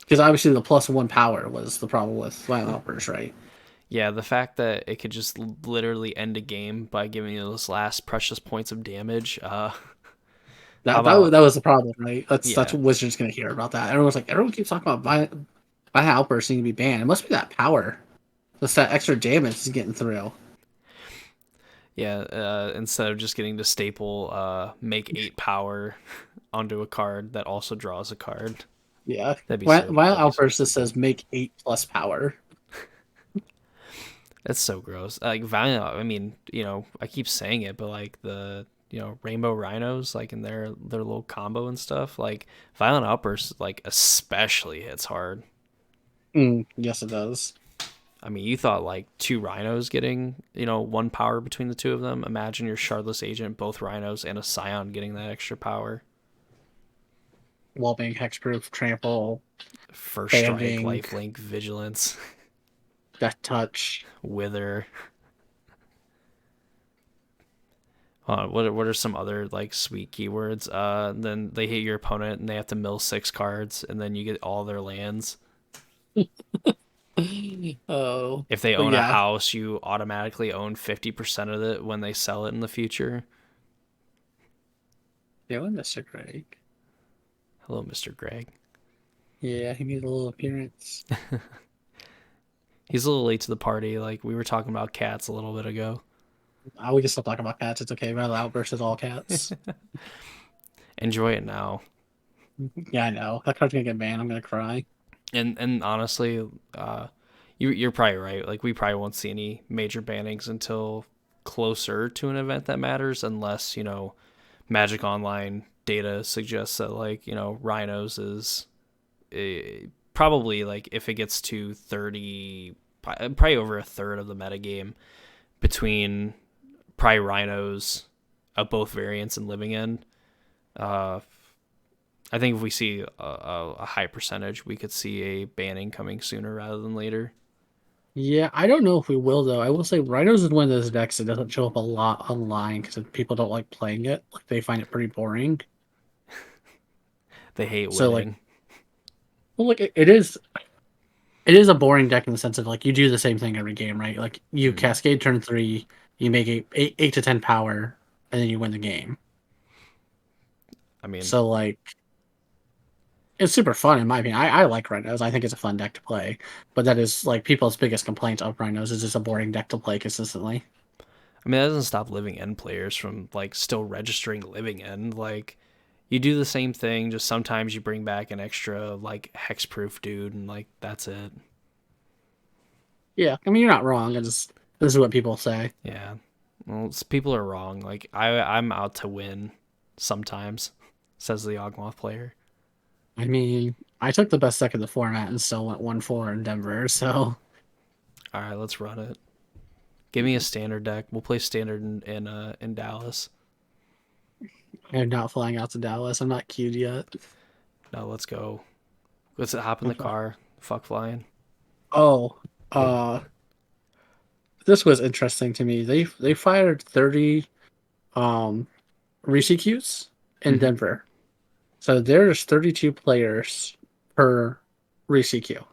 [SPEAKER 2] Because obviously the +1 power was the problem with Violent Outburst, right?
[SPEAKER 1] Yeah, the fact that it could just literally end a game by giving you those last precious points of damage. How about
[SPEAKER 2] That was the problem, right? That's
[SPEAKER 1] yeah,
[SPEAKER 2] what Wizards gonna hear about that. Everyone keeps talking about Violent Outburst needing to be banned. It must be that power. Just that extra damage is getting through.
[SPEAKER 1] yeah. Instead of just getting to staple, make 8 power onto a card that also draws a card.
[SPEAKER 2] Yeah.
[SPEAKER 1] That'd be so.
[SPEAKER 2] Violent
[SPEAKER 1] That'd be so
[SPEAKER 2] Outburst just
[SPEAKER 1] stupid.
[SPEAKER 2] says make 8+ power.
[SPEAKER 1] That's so gross. Like Valiant. I mean, I keep saying it, but like the Rainbow Rhinos, like in their little combo and stuff, like Violent Outburst, like especially hits hard.
[SPEAKER 2] Yes, it does.
[SPEAKER 1] I mean, you thought like 2 Rhinos getting 1 power between the two of them. Imagine your Shardless Agent, both Rhinos, and a Scion getting that extra power.
[SPEAKER 2] While being hexproof, trample,
[SPEAKER 1] First Strike,
[SPEAKER 2] banding,
[SPEAKER 1] Lifelink, Vigilance,
[SPEAKER 2] death touch.
[SPEAKER 1] Wither. What are some other like sweet keywords? Then they hit your opponent and they have to mill 6 cards, and then you get all their lands.
[SPEAKER 2] Oh,
[SPEAKER 1] If they
[SPEAKER 2] but
[SPEAKER 1] own a
[SPEAKER 2] yeah,
[SPEAKER 1] house, you automatically own 50% of it when they sell it in the future.
[SPEAKER 2] doing Mr. Craig.
[SPEAKER 1] Hello, Mr. Greg.
[SPEAKER 2] Yeah, he made a little appearance.
[SPEAKER 1] He's a little late to the party. Like we were talking about cats a little bit ago.
[SPEAKER 2] We can stop talking about cats. It's okay. Violent Outburst is all cats.
[SPEAKER 1] Enjoy it now.
[SPEAKER 2] Yeah, I know. That card's gonna get banned. I'm gonna cry.
[SPEAKER 1] And honestly, you're probably right. Like we probably won't see any major bannings until closer to an event that matters, unless Magic Online data suggests that like Rhinos is probably like if it gets to 30, probably over a third of the metagame between probably Rhinos of both variants and Living End. Uh, I think if we see a high percentage, we could see a banning coming sooner rather than later.
[SPEAKER 2] Yeah, I don't know if we will though. I will say Rhinos is one of those decks that doesn't show up a lot online because people don't like playing it. Like they find it pretty boring.
[SPEAKER 1] They hate
[SPEAKER 2] So like,
[SPEAKER 1] winning.
[SPEAKER 2] well, like it is a boring deck in the sense of like you do the same thing every game, right? Like you
[SPEAKER 1] Mm.
[SPEAKER 2] cascade turn 3, you make eight to 10 power, and then you win the game.
[SPEAKER 1] I mean,
[SPEAKER 2] So like it's super fun in my opinion. I like Rhinos. I think it's a fun deck to play. But that is like people's biggest complaint of Rhinos is it's a boring deck to play consistently.
[SPEAKER 1] that doesn't stop Living End players from like still registering Living End. Like you do the same thing, just sometimes you bring back an extra like hexproof dude, and like that's it.
[SPEAKER 2] Yeah, I mean you're not wrong. This is what people say.
[SPEAKER 1] Yeah. Well, people are wrong. Like I'm out to win sometimes, says the Yawgmoth player.
[SPEAKER 2] I mean, I took the best deck of the format and still went 1-4 in Denver, so
[SPEAKER 1] All right, let's run it. Give me a standard deck. We'll play standard in Dallas.
[SPEAKER 2] I'm not flying out to Dallas. I'm not queued yet.
[SPEAKER 1] No, let's go. Let's hop in the
[SPEAKER 2] Okay.
[SPEAKER 1] car. Fuck flying.
[SPEAKER 2] Oh, uh this was interesting to me. They fired 30 um Resecues in
[SPEAKER 1] Mm-hmm.
[SPEAKER 2] Denver. So there's 32 players per Resecu.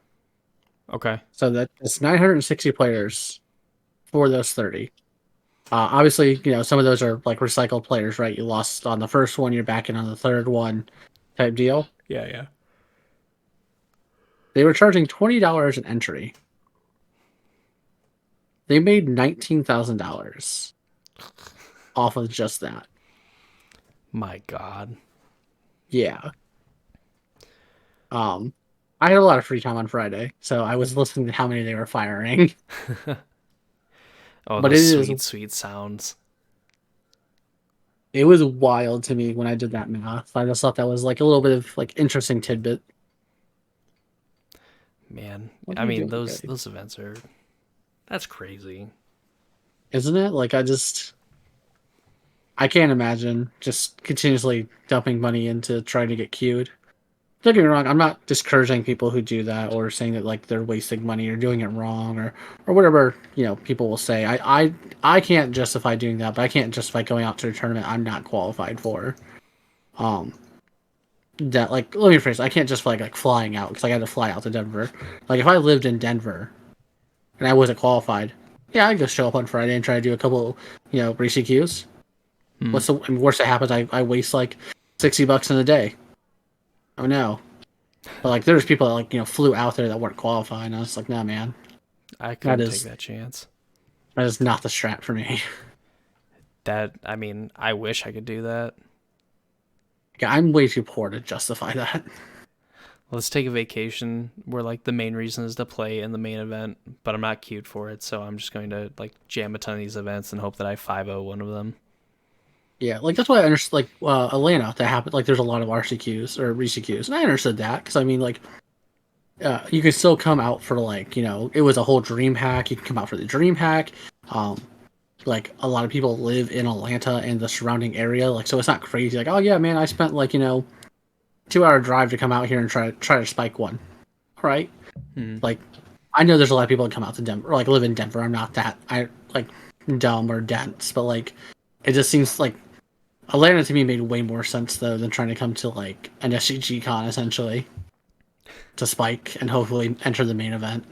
[SPEAKER 1] Okay.
[SPEAKER 2] So that's 960 players for those 30. Obviously, some of those are like recycled players, right? You lost on the first one, you're back in on the third one type deal.
[SPEAKER 1] Yeah, yeah.
[SPEAKER 2] They were charging $20 an entry. They made $19,000 off of just that.
[SPEAKER 1] My God.
[SPEAKER 2] Yeah. Um, I had a lot of free time on Friday, so I was listening to how many they were firing.
[SPEAKER 1] Oh,
[SPEAKER 2] But
[SPEAKER 1] those sweet, sweet sounds.
[SPEAKER 2] it was wild to me when I did that math. I just thought that was like a little bit of like interesting tidbit.
[SPEAKER 1] Man,
[SPEAKER 2] What are
[SPEAKER 1] I
[SPEAKER 2] you
[SPEAKER 1] mean
[SPEAKER 2] doing,
[SPEAKER 1] those
[SPEAKER 2] Greg?
[SPEAKER 1] those events are that's crazy.
[SPEAKER 2] Isn't it? Like I just I can't imagine just continuously dumping money into trying to get queued. Don't get me wrong, I'm not discouraging people who do that or saying that like they're wasting money or doing it wrong or whatever, people will say. I can't justify doing that, but I can't justify going out to a tournament I'm not qualified for. Um that like let me rephrase, I can't justify like flying out because I got to fly out to Denver. Like if I lived in Denver and I wasn't qualified, yeah, I'd just show up on Friday and try to do a couple, re-CQs.
[SPEAKER 1] Hmm.
[SPEAKER 2] What's the worst that happens? I waste like $60 in a day. Oh no. But like there's people that like flew out there that weren't qualified, and I was like, nah, man,
[SPEAKER 1] I
[SPEAKER 2] that
[SPEAKER 1] couldn't take
[SPEAKER 2] is
[SPEAKER 1] that chance.
[SPEAKER 2] that is not the strat for me.
[SPEAKER 1] I mean, I wish I could do that.
[SPEAKER 2] Yeah, I'm way too poor to justify that.
[SPEAKER 1] Let's take a vacation where like the main reason is to play in the main event, but I'm not queued for it, so I'm just going to like jam a ton of these events and hope that I 5-0 one of them.
[SPEAKER 2] Yeah, like that's why I understood like Atlanta that happened. Like there's a lot of RCQs or re-CQs, and I understood that because I mean like you could still come out for like it was a whole dream hack. You can come out for the dream hack. Um, like a lot of people live in Atlanta and the surrounding area, like so it's not crazy. Like oh yeah, man, I spent like 2 hour drive to come out here and try to spike one. All right,
[SPEAKER 1] Hmm.
[SPEAKER 2] like I know there's a lot of people that come out to Denver or like live in Denver. I'm not that I like dumb or dense, but like it just seems like Atlanta to me made way more sense though than trying to come to like an SCG con essentially to spike and hopefully enter the main event.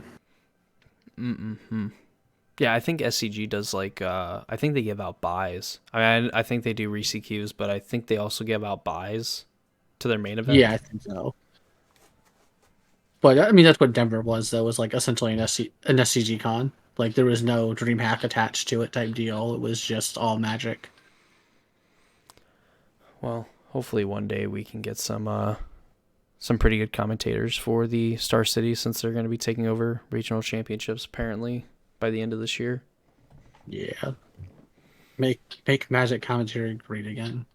[SPEAKER 1] Mm-mm-hmm. Yeah, I think SCG does like I think they give out buys. I mean, I think they do re-CQs, but I think they also give out buys to their main event.
[SPEAKER 2] Yeah, I think so. But I mean that's what Denver was though, was like essentially an SCG con. Like there was no dream hack attached to it type deal. It was just all magic.
[SPEAKER 1] Well, hopefully one day we can get some pretty good commentators for the Star City since they're going to be taking over regional championships apparently by the end of this year.
[SPEAKER 2] Yeah. Make magic commentary great again.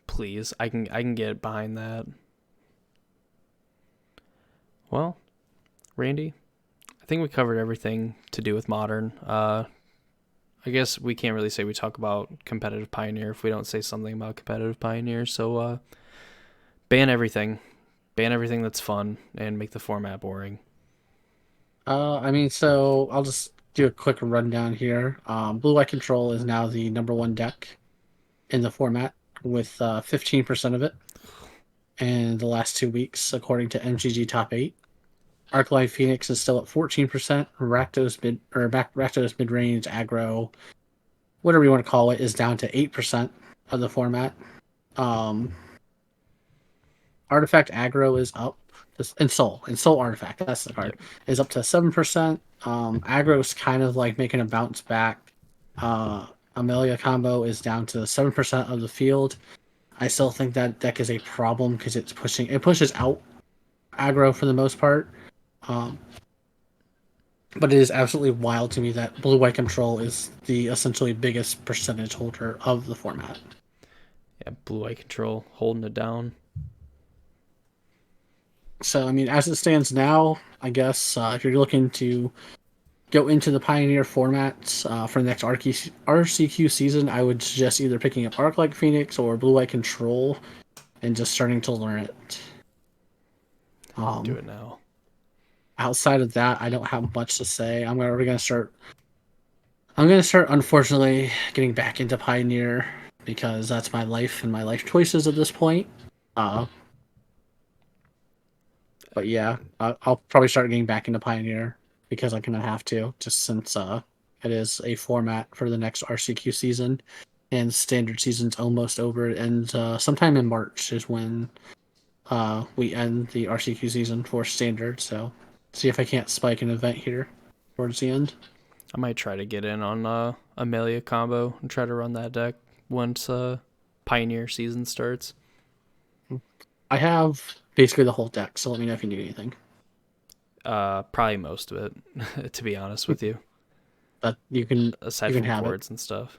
[SPEAKER 1] Please, I can get behind that. Well, Randy, I think we covered everything to do with modern. I guess we can't really say we talk about competitive pioneer if we don't say something about competitive pioneer. So ban everything, ban everything that's fun, and make the format boring.
[SPEAKER 2] I mean, so I'll just do a quick rundown here. Blue Eye Control is now the number one deck in the format with 15% of it in the last 2 weeks, according to MGG Top 8. Arclight Phoenix is still at 14%. Rakdos mid range aggro, whatever you want to call it, is down to 8% of the format. Um, Artifact aggro is up. And Soul Artifact, that's the card,
[SPEAKER 1] Yep.
[SPEAKER 2] is up to 7%. Aggro's kind of like making a bounce back. Uh, Amelia combo is down to 7% of the field. I still think that deck is a problem because it pushes out aggro for the most part. Um, but it is absolutely wild to me that blue white control is the essentially biggest percentage holder of the format.
[SPEAKER 1] Yeah, blue eye control holding it down.
[SPEAKER 2] So I mean, as it stands now, I guess if you're looking to go into the Pioneer formats for the next RCQ season, I would suggest either picking up Arclight Phoenix or Blue Eye Control and just starting to learn it.
[SPEAKER 1] Do
[SPEAKER 2] Um,
[SPEAKER 1] it now.
[SPEAKER 2] Outside of that, I don't have much to say. We're gonna start. I'm gonna start, unfortunately, getting back into Pioneer because that's my life and my life choices at this point. Uh, but yeah, I'll probably start getting back into Pioneer because I'm gonna have to, just since it is a format for the next RCQ season, and standard season's almost over. And sometime in March is when we end the RCQ season for standard. So see if I can't spike an event here towards the end.
[SPEAKER 1] I might try to get in on Amelia combo and try to run that deck once Pioneer season starts.
[SPEAKER 2] I have basically the whole deck, so let me know if you need anything.
[SPEAKER 1] Probably most of it, to be honest with you,
[SPEAKER 2] But you can
[SPEAKER 1] aside
[SPEAKER 2] you can
[SPEAKER 1] from
[SPEAKER 2] have it.
[SPEAKER 1] chords and stuff.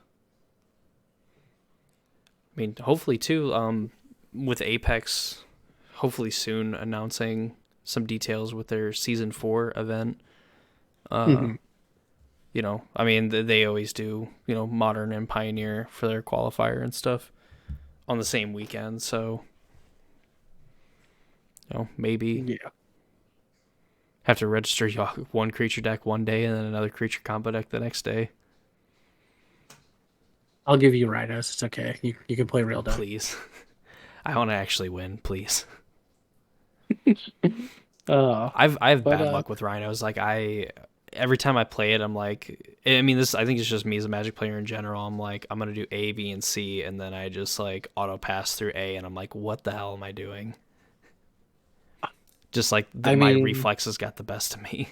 [SPEAKER 1] I mean, hopefully too. With Apex, hopefully soon announcing some details with their season 4 event. Uh,
[SPEAKER 2] Mhm.
[SPEAKER 1] I mean, they always do, Modern and Pioneer for their qualifier and stuff on the same weekend. So, maybe
[SPEAKER 2] Yeah,
[SPEAKER 1] have to register one creature deck one day and then another creature combo deck the next day.
[SPEAKER 2] I'll give you rhinos. It's okay. You can play real deck.
[SPEAKER 1] Please. I want to actually win, please.
[SPEAKER 2] Uh,
[SPEAKER 1] I've
[SPEAKER 2] but
[SPEAKER 1] bad luck with rhinos. Like every time I play it, I'm like, I mean, this I think it's just me as a Magic player in general. I'm like, I'm gonna do A, B, and C, and then I just like auto pass through A, and I'm like, what the hell am I doing? Just like
[SPEAKER 2] I
[SPEAKER 1] my
[SPEAKER 2] mean,
[SPEAKER 1] reflexes got the best of me.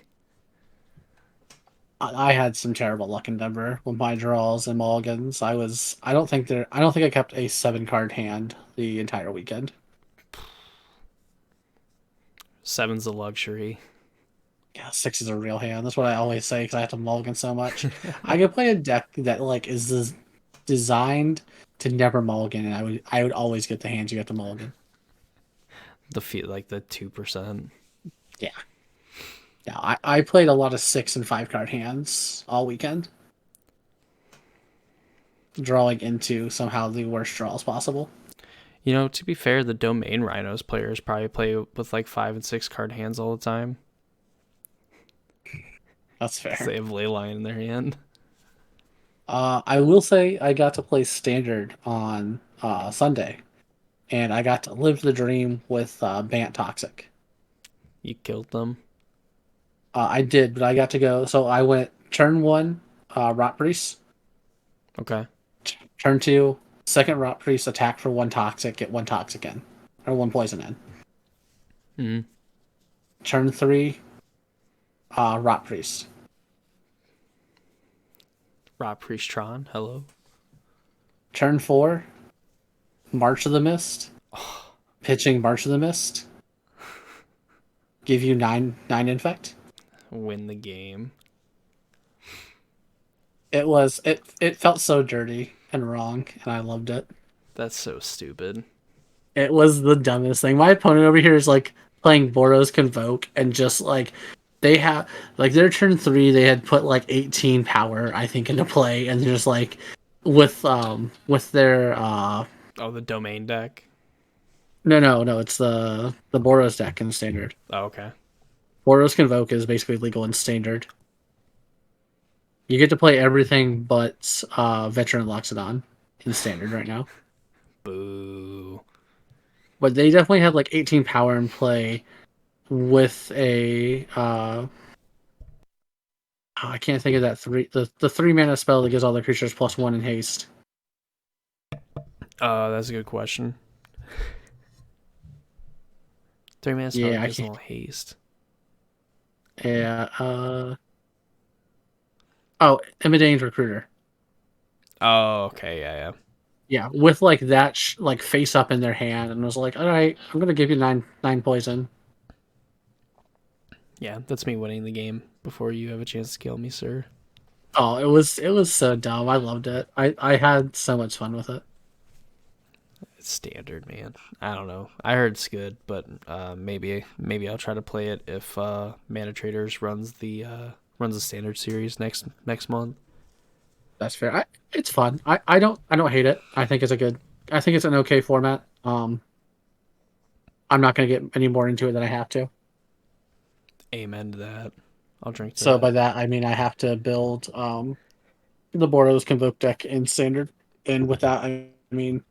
[SPEAKER 2] I had some terrible luck in Denver with my draws and mulligans. I don't think I kept a 7 card hand the entire weekend.
[SPEAKER 1] Seven's a luxury.
[SPEAKER 2] Yeah, 6 is a real hand. That's what I always say because I have to mulligan so much. I could play a deck that like designed to never mulligan, and I would always get the hands you have to mulligan.
[SPEAKER 1] The feel like the 2%.
[SPEAKER 2] Yeah, yeah. I played a lot of 6 and 5 card hands all weekend, drawing into somehow the worst draws possible.
[SPEAKER 1] To be fair, the domain rhinos players probably play with like 5 and 6 card hands all the time
[SPEAKER 2] That's
[SPEAKER 1] because
[SPEAKER 2] fair.
[SPEAKER 1] they have Leyline in their hand.
[SPEAKER 2] I will say I got to play standard on Sunday, and I got to live the dream with Bant Toxic.
[SPEAKER 1] You killed them.
[SPEAKER 2] I did, but I got to go. So I went turn one, Rot Priest.
[SPEAKER 1] Okay.
[SPEAKER 2] Turn two, second Rot Priest, attack for 1 toxic, get 1 toxic in, or 1 poison in.
[SPEAKER 1] Mm-hmm.
[SPEAKER 2] Turn three, Rot Priest.
[SPEAKER 1] Rob Priesttron, hello.
[SPEAKER 2] Turn four, March of the Mist. Pitching March of the Mist. Give you nine infect.
[SPEAKER 1] Win the game.
[SPEAKER 2] It felt so dirty and wrong, and I loved it.
[SPEAKER 1] That's so stupid.
[SPEAKER 2] It was the dumbest thing. My opponent over here is like playing Boros Convoke and just like they have like their turn three they had put like 18 power I think into play and just like with their
[SPEAKER 1] Oh, the domain deck.
[SPEAKER 2] no it's the Boros deck in standard.
[SPEAKER 1] Oh, okay.
[SPEAKER 2] Boros Convoke is basically legal in standard. You get to play everything but Veteran Loxodon in standard right now.
[SPEAKER 1] Boo.
[SPEAKER 2] But they definitely had like 18 power in play with a I can't think of that the 3 mana spell that gives all the creatures +1 in haste.
[SPEAKER 1] That's a good question. 3 mana spell
[SPEAKER 2] Yeah, I
[SPEAKER 1] gives them
[SPEAKER 2] can't.
[SPEAKER 1] all haste.
[SPEAKER 2] Yeah. Oh, Imitating Recruiter.
[SPEAKER 1] Oh, okay, yeah.
[SPEAKER 2] Yeah, with like that like face up in their hand, and was like, all right, I'm gonna give you nine poison.
[SPEAKER 1] Yeah, that's me winning the game before you have a chance to kill me, sir.
[SPEAKER 2] Oh, it was so dumb. I loved it. I had so much fun with it.
[SPEAKER 1] It's standard, man. I don't know. I heard it's good, but maybe I'll try to play it if Mana Traders runs the standard series next month.
[SPEAKER 2] That's fair. It's fun. I don't hate it. I think it's an okay format. I'm not gonna get any more into it than I have to.
[SPEAKER 1] Amen to that. I'll drink to
[SPEAKER 2] So by
[SPEAKER 1] that.
[SPEAKER 2] that I mean I have to build the Boros Convoke deck in standard, and with that I mean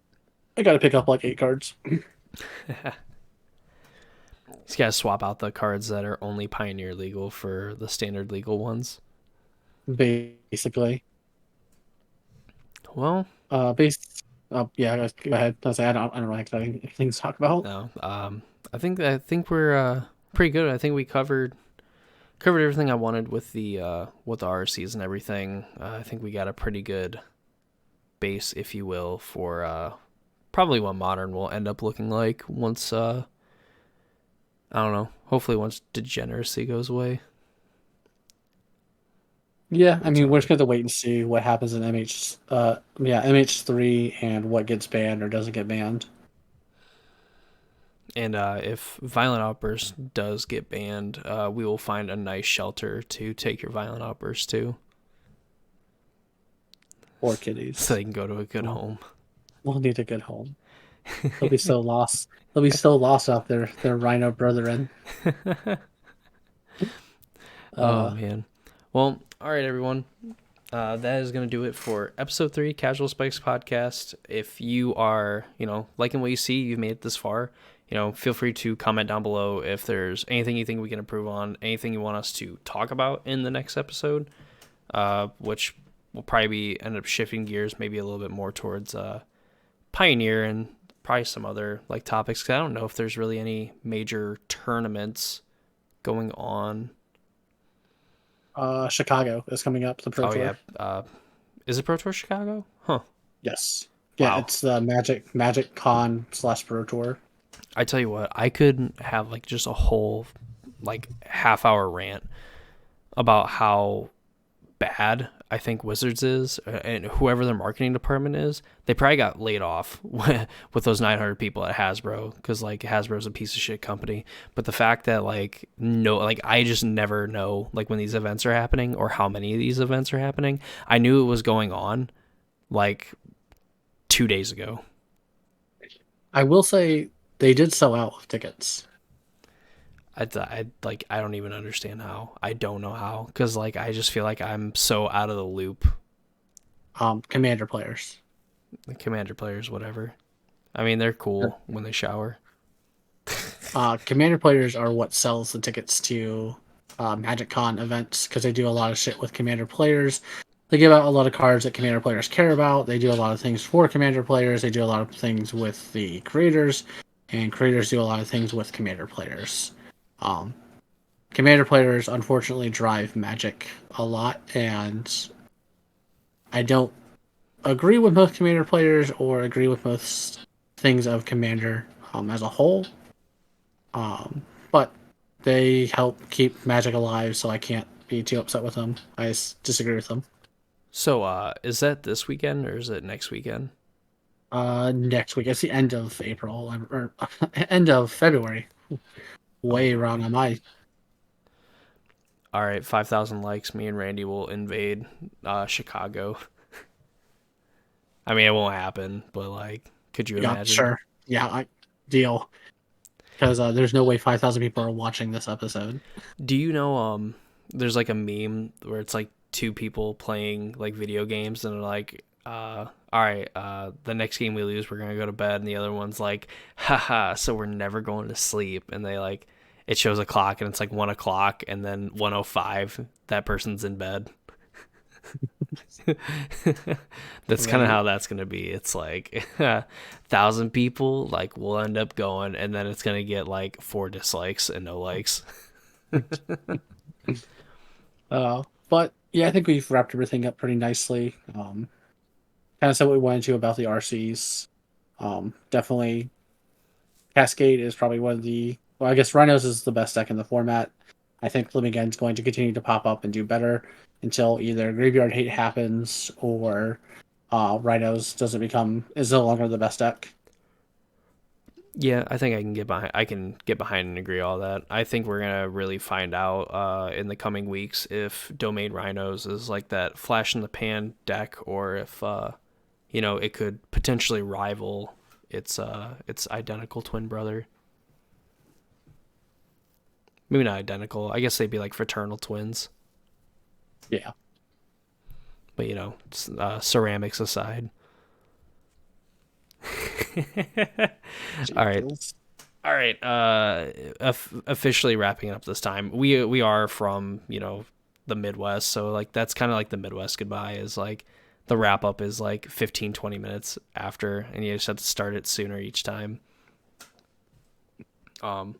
[SPEAKER 2] I got to pick up like 8 cards.
[SPEAKER 1] He's got to swap out the cards that are only Pioneer legal for the standard legal ones.
[SPEAKER 2] Basically.
[SPEAKER 1] Well,
[SPEAKER 2] Base. Yeah, go ahead. I don't really have anything to talk about.
[SPEAKER 1] no. I think we're pretty good. I think we covered everything I wanted with the RCs and everything. I think we got a pretty good base, if you will, for probably what Modern will end up looking like once I don't know. Hopefully, once degeneracy goes away.
[SPEAKER 2] Yeah, I
[SPEAKER 1] What's
[SPEAKER 2] mean
[SPEAKER 1] our
[SPEAKER 2] we're just gonna wait and see what happens in MH3 and what gets banned or doesn't get banned.
[SPEAKER 1] And if violent outburst does get banned, we will find a nice shelter to take your violent outburst to.
[SPEAKER 2] Poor
[SPEAKER 1] so
[SPEAKER 2] kitties.
[SPEAKER 1] they can go to a good
[SPEAKER 2] Well,
[SPEAKER 1] home.
[SPEAKER 2] we'll need a good home. They'll be so lost. They'll be so lost out their rhino brethren.
[SPEAKER 1] Oh
[SPEAKER 2] Uh,
[SPEAKER 1] man. Well, all right, everyone. That is going to do it for episode 3, Casual Spikes podcast. If you are, liking what you see, you've made it this far, feel free to comment down below if there's anything you think we can improve on, anything you want us to talk about in the next episode, which will probably end up shifting gears maybe a little bit more towards Pioneer and probably some other like topics. 'Cause I don't know if there's really any major tournaments going on.
[SPEAKER 2] Chicago is coming up, the Pro
[SPEAKER 1] Oh yeah,
[SPEAKER 2] Tour.
[SPEAKER 1] is it Pro Tour Chicago? Huh.
[SPEAKER 2] Yes. Yeah,
[SPEAKER 1] Wow.
[SPEAKER 2] it's the Magic Con / Pro Tour.
[SPEAKER 1] I tell you what, I could have like just a whole like half-hour rant about how bad I think Wizards is, and whoever their marketing department is. They probably got laid off with those 900 people at Hasbro, because like Hasbro's a piece of shit company. But the fact that like no, like I just never know like when these events are happening or how many of these events are happening. I knew it was going on like 2 days ago.
[SPEAKER 2] I will say they did sell out of tickets.
[SPEAKER 1] I don't even understand how. I don't know how, because like I just feel like I'm so out of the loop.
[SPEAKER 2] Commander players.
[SPEAKER 1] The Commander players, whatever. I mean, they're cool when they shower.
[SPEAKER 2] Commander players are what sells the tickets to Magic Con events because they do a lot of shit with Commander players. They give out a lot of cards that Commander players care about. They do a lot of things for Commander players. They do a lot of things with the creators, and creators do a lot of things with Commander players. Um, Commander players unfortunately drive Magic a lot, and I don't agree with most Commander players or agree with most things of Commander as a whole. But they help keep Magic alive, so I can't be too upset with them. I disagree with them.
[SPEAKER 1] So, is that this weekend or is it next weekend?
[SPEAKER 2] Next week, it's the end of April or end of February.
[SPEAKER 1] Oh
[SPEAKER 2] Way wrong
[SPEAKER 1] boy.
[SPEAKER 2] on my.
[SPEAKER 1] All right, 5,000 likes. Me and Randy will invade Chicago. I mean, it won't happen, but like, could you
[SPEAKER 2] Yeah,
[SPEAKER 1] imagine?
[SPEAKER 2] sure. Yeah, deal. Because there's no way 5,000 people are watching this episode.
[SPEAKER 1] Do you know there's like a meme where it's like two people playing like video games and they're like all right, the next game we lose we're going to go to bed, and the other one's like haha, so we're never going to sleep, and they like it shows a clock and it's like 1 o'clock, and then 1:05 that person's in bed. That's kind of
[SPEAKER 2] Right.
[SPEAKER 1] how that's going to be. It's like 1,000 people like will end up going, and then it's going to get like 4 dislikes and no likes.
[SPEAKER 2] But yeah, I think we've wrapped everything up pretty nicely. Kind of said what we wanted to about the RCs. Definitely Cascade is probably one of the. Well, I guess Rhinos is the best deck in the format. I think Living End is going to continue to pop up and do better until either Graveyard Hate happens or Rhinos doesn't become is no longer the best deck.
[SPEAKER 1] Yeah, I think I can get behind. I can get behind and agree all that. I think we're gonna really find out in the coming weeks if Domain Rhinos is like that flash in the pan deck, or if it could potentially rival its identical twin brother. Maybe not identical. I guess they'd be like fraternal twins.
[SPEAKER 2] Yeah.
[SPEAKER 1] But ceramics aside. All right.
[SPEAKER 2] Jesus.
[SPEAKER 1] All right. Officially wrapping it up this time. We are from the Midwest, so like that's kind of like the Midwest goodbye. Is like the wrap up is like 15-20 minutes after, and you just have to start it sooner each time. Of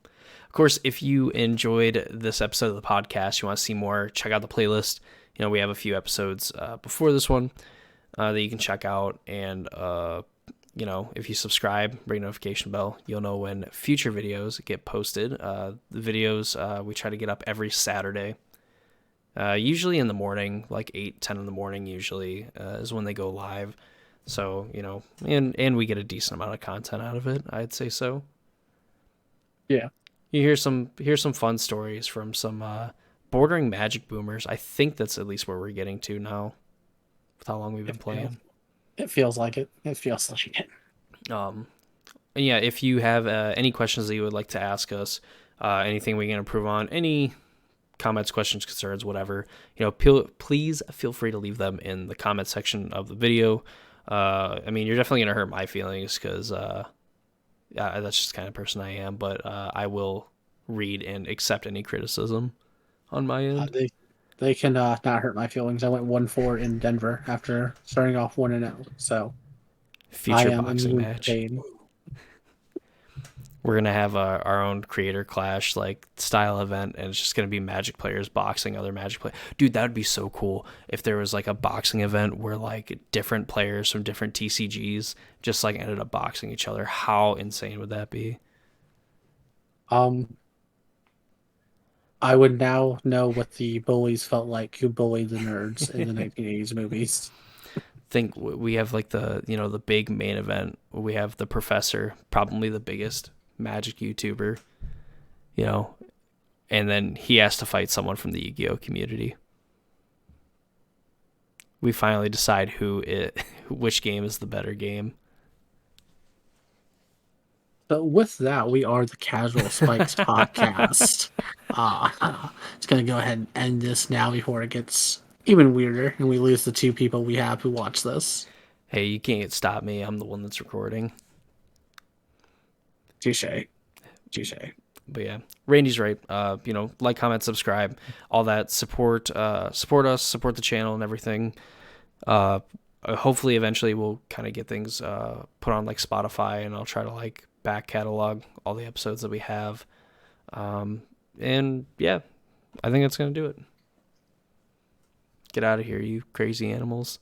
[SPEAKER 1] course, if you enjoyed this episode of the podcast, you want to see more, check out the playlist. We have a few episodes before this one that you can check out, and if you subscribe, ring notification bell, you'll know when future videos get posted. The videos we try to get up every Saturday, usually in the morning, like 8-10 in the morning. Usually is when they go live. So and we get a decent amount of content out of it. I'd say so.
[SPEAKER 2] Yeah.
[SPEAKER 1] You hear some fun stories from some bordering Magic boomers. I think that's at least where we're getting to now. with how long we've been
[SPEAKER 2] It feels,
[SPEAKER 1] playing.
[SPEAKER 2] it feels like it. It feels like it.
[SPEAKER 1] Um, and yeah, if you have any questions that you would like to ask us, anything we can improve on, any comments, questions, concerns, whatever, please feel free to leave them in the comment section of the video. I mean, you're definitely gonna hurt my feelings because that's just the kind of person I am. But I will read and accept any criticism on my
[SPEAKER 2] Uh,
[SPEAKER 1] end.
[SPEAKER 2] they they can not hurt my feelings. I went 1-4 in Denver after starting off 1-0, so I
[SPEAKER 1] Future
[SPEAKER 2] am
[SPEAKER 1] boxing
[SPEAKER 2] immune to
[SPEAKER 1] match.
[SPEAKER 2] pain.
[SPEAKER 1] We're gonna have our own creator clash like style event, and it's just gonna be Magic players boxing other Magic players. Dude, that would be so cool if there was like a boxing event where like different players from different TCGs just like ended up boxing each other. How insane would that be?
[SPEAKER 2] Um, I would now know what the bullies felt like who bullied the nerds in the 1980s movies.
[SPEAKER 1] Think we have like the big main event. We have the professor, probably the biggest Magic YouTuber, you know, and then he has to fight someone from the Yu-Gi-Oh community. We finally decide which game is the better game.
[SPEAKER 2] But with that, we are the Casual Spikes podcast. It's gonna go ahead and end this now before it gets even weirder and we lose the two people we have who watch this.
[SPEAKER 1] Hey, you can't stop me. I'm the one that's recording.
[SPEAKER 2] Touche. Touche.
[SPEAKER 1] But yeah, Randy's right. Like, comment, subscribe, all that. Support us, support the channel and everything. Hopefully, eventually, we'll kind of get things put on like Spotify, and I'll try to like back catalog all the episodes that we have. And yeah, I think that's gonna do it. Get out of here, you crazy animals.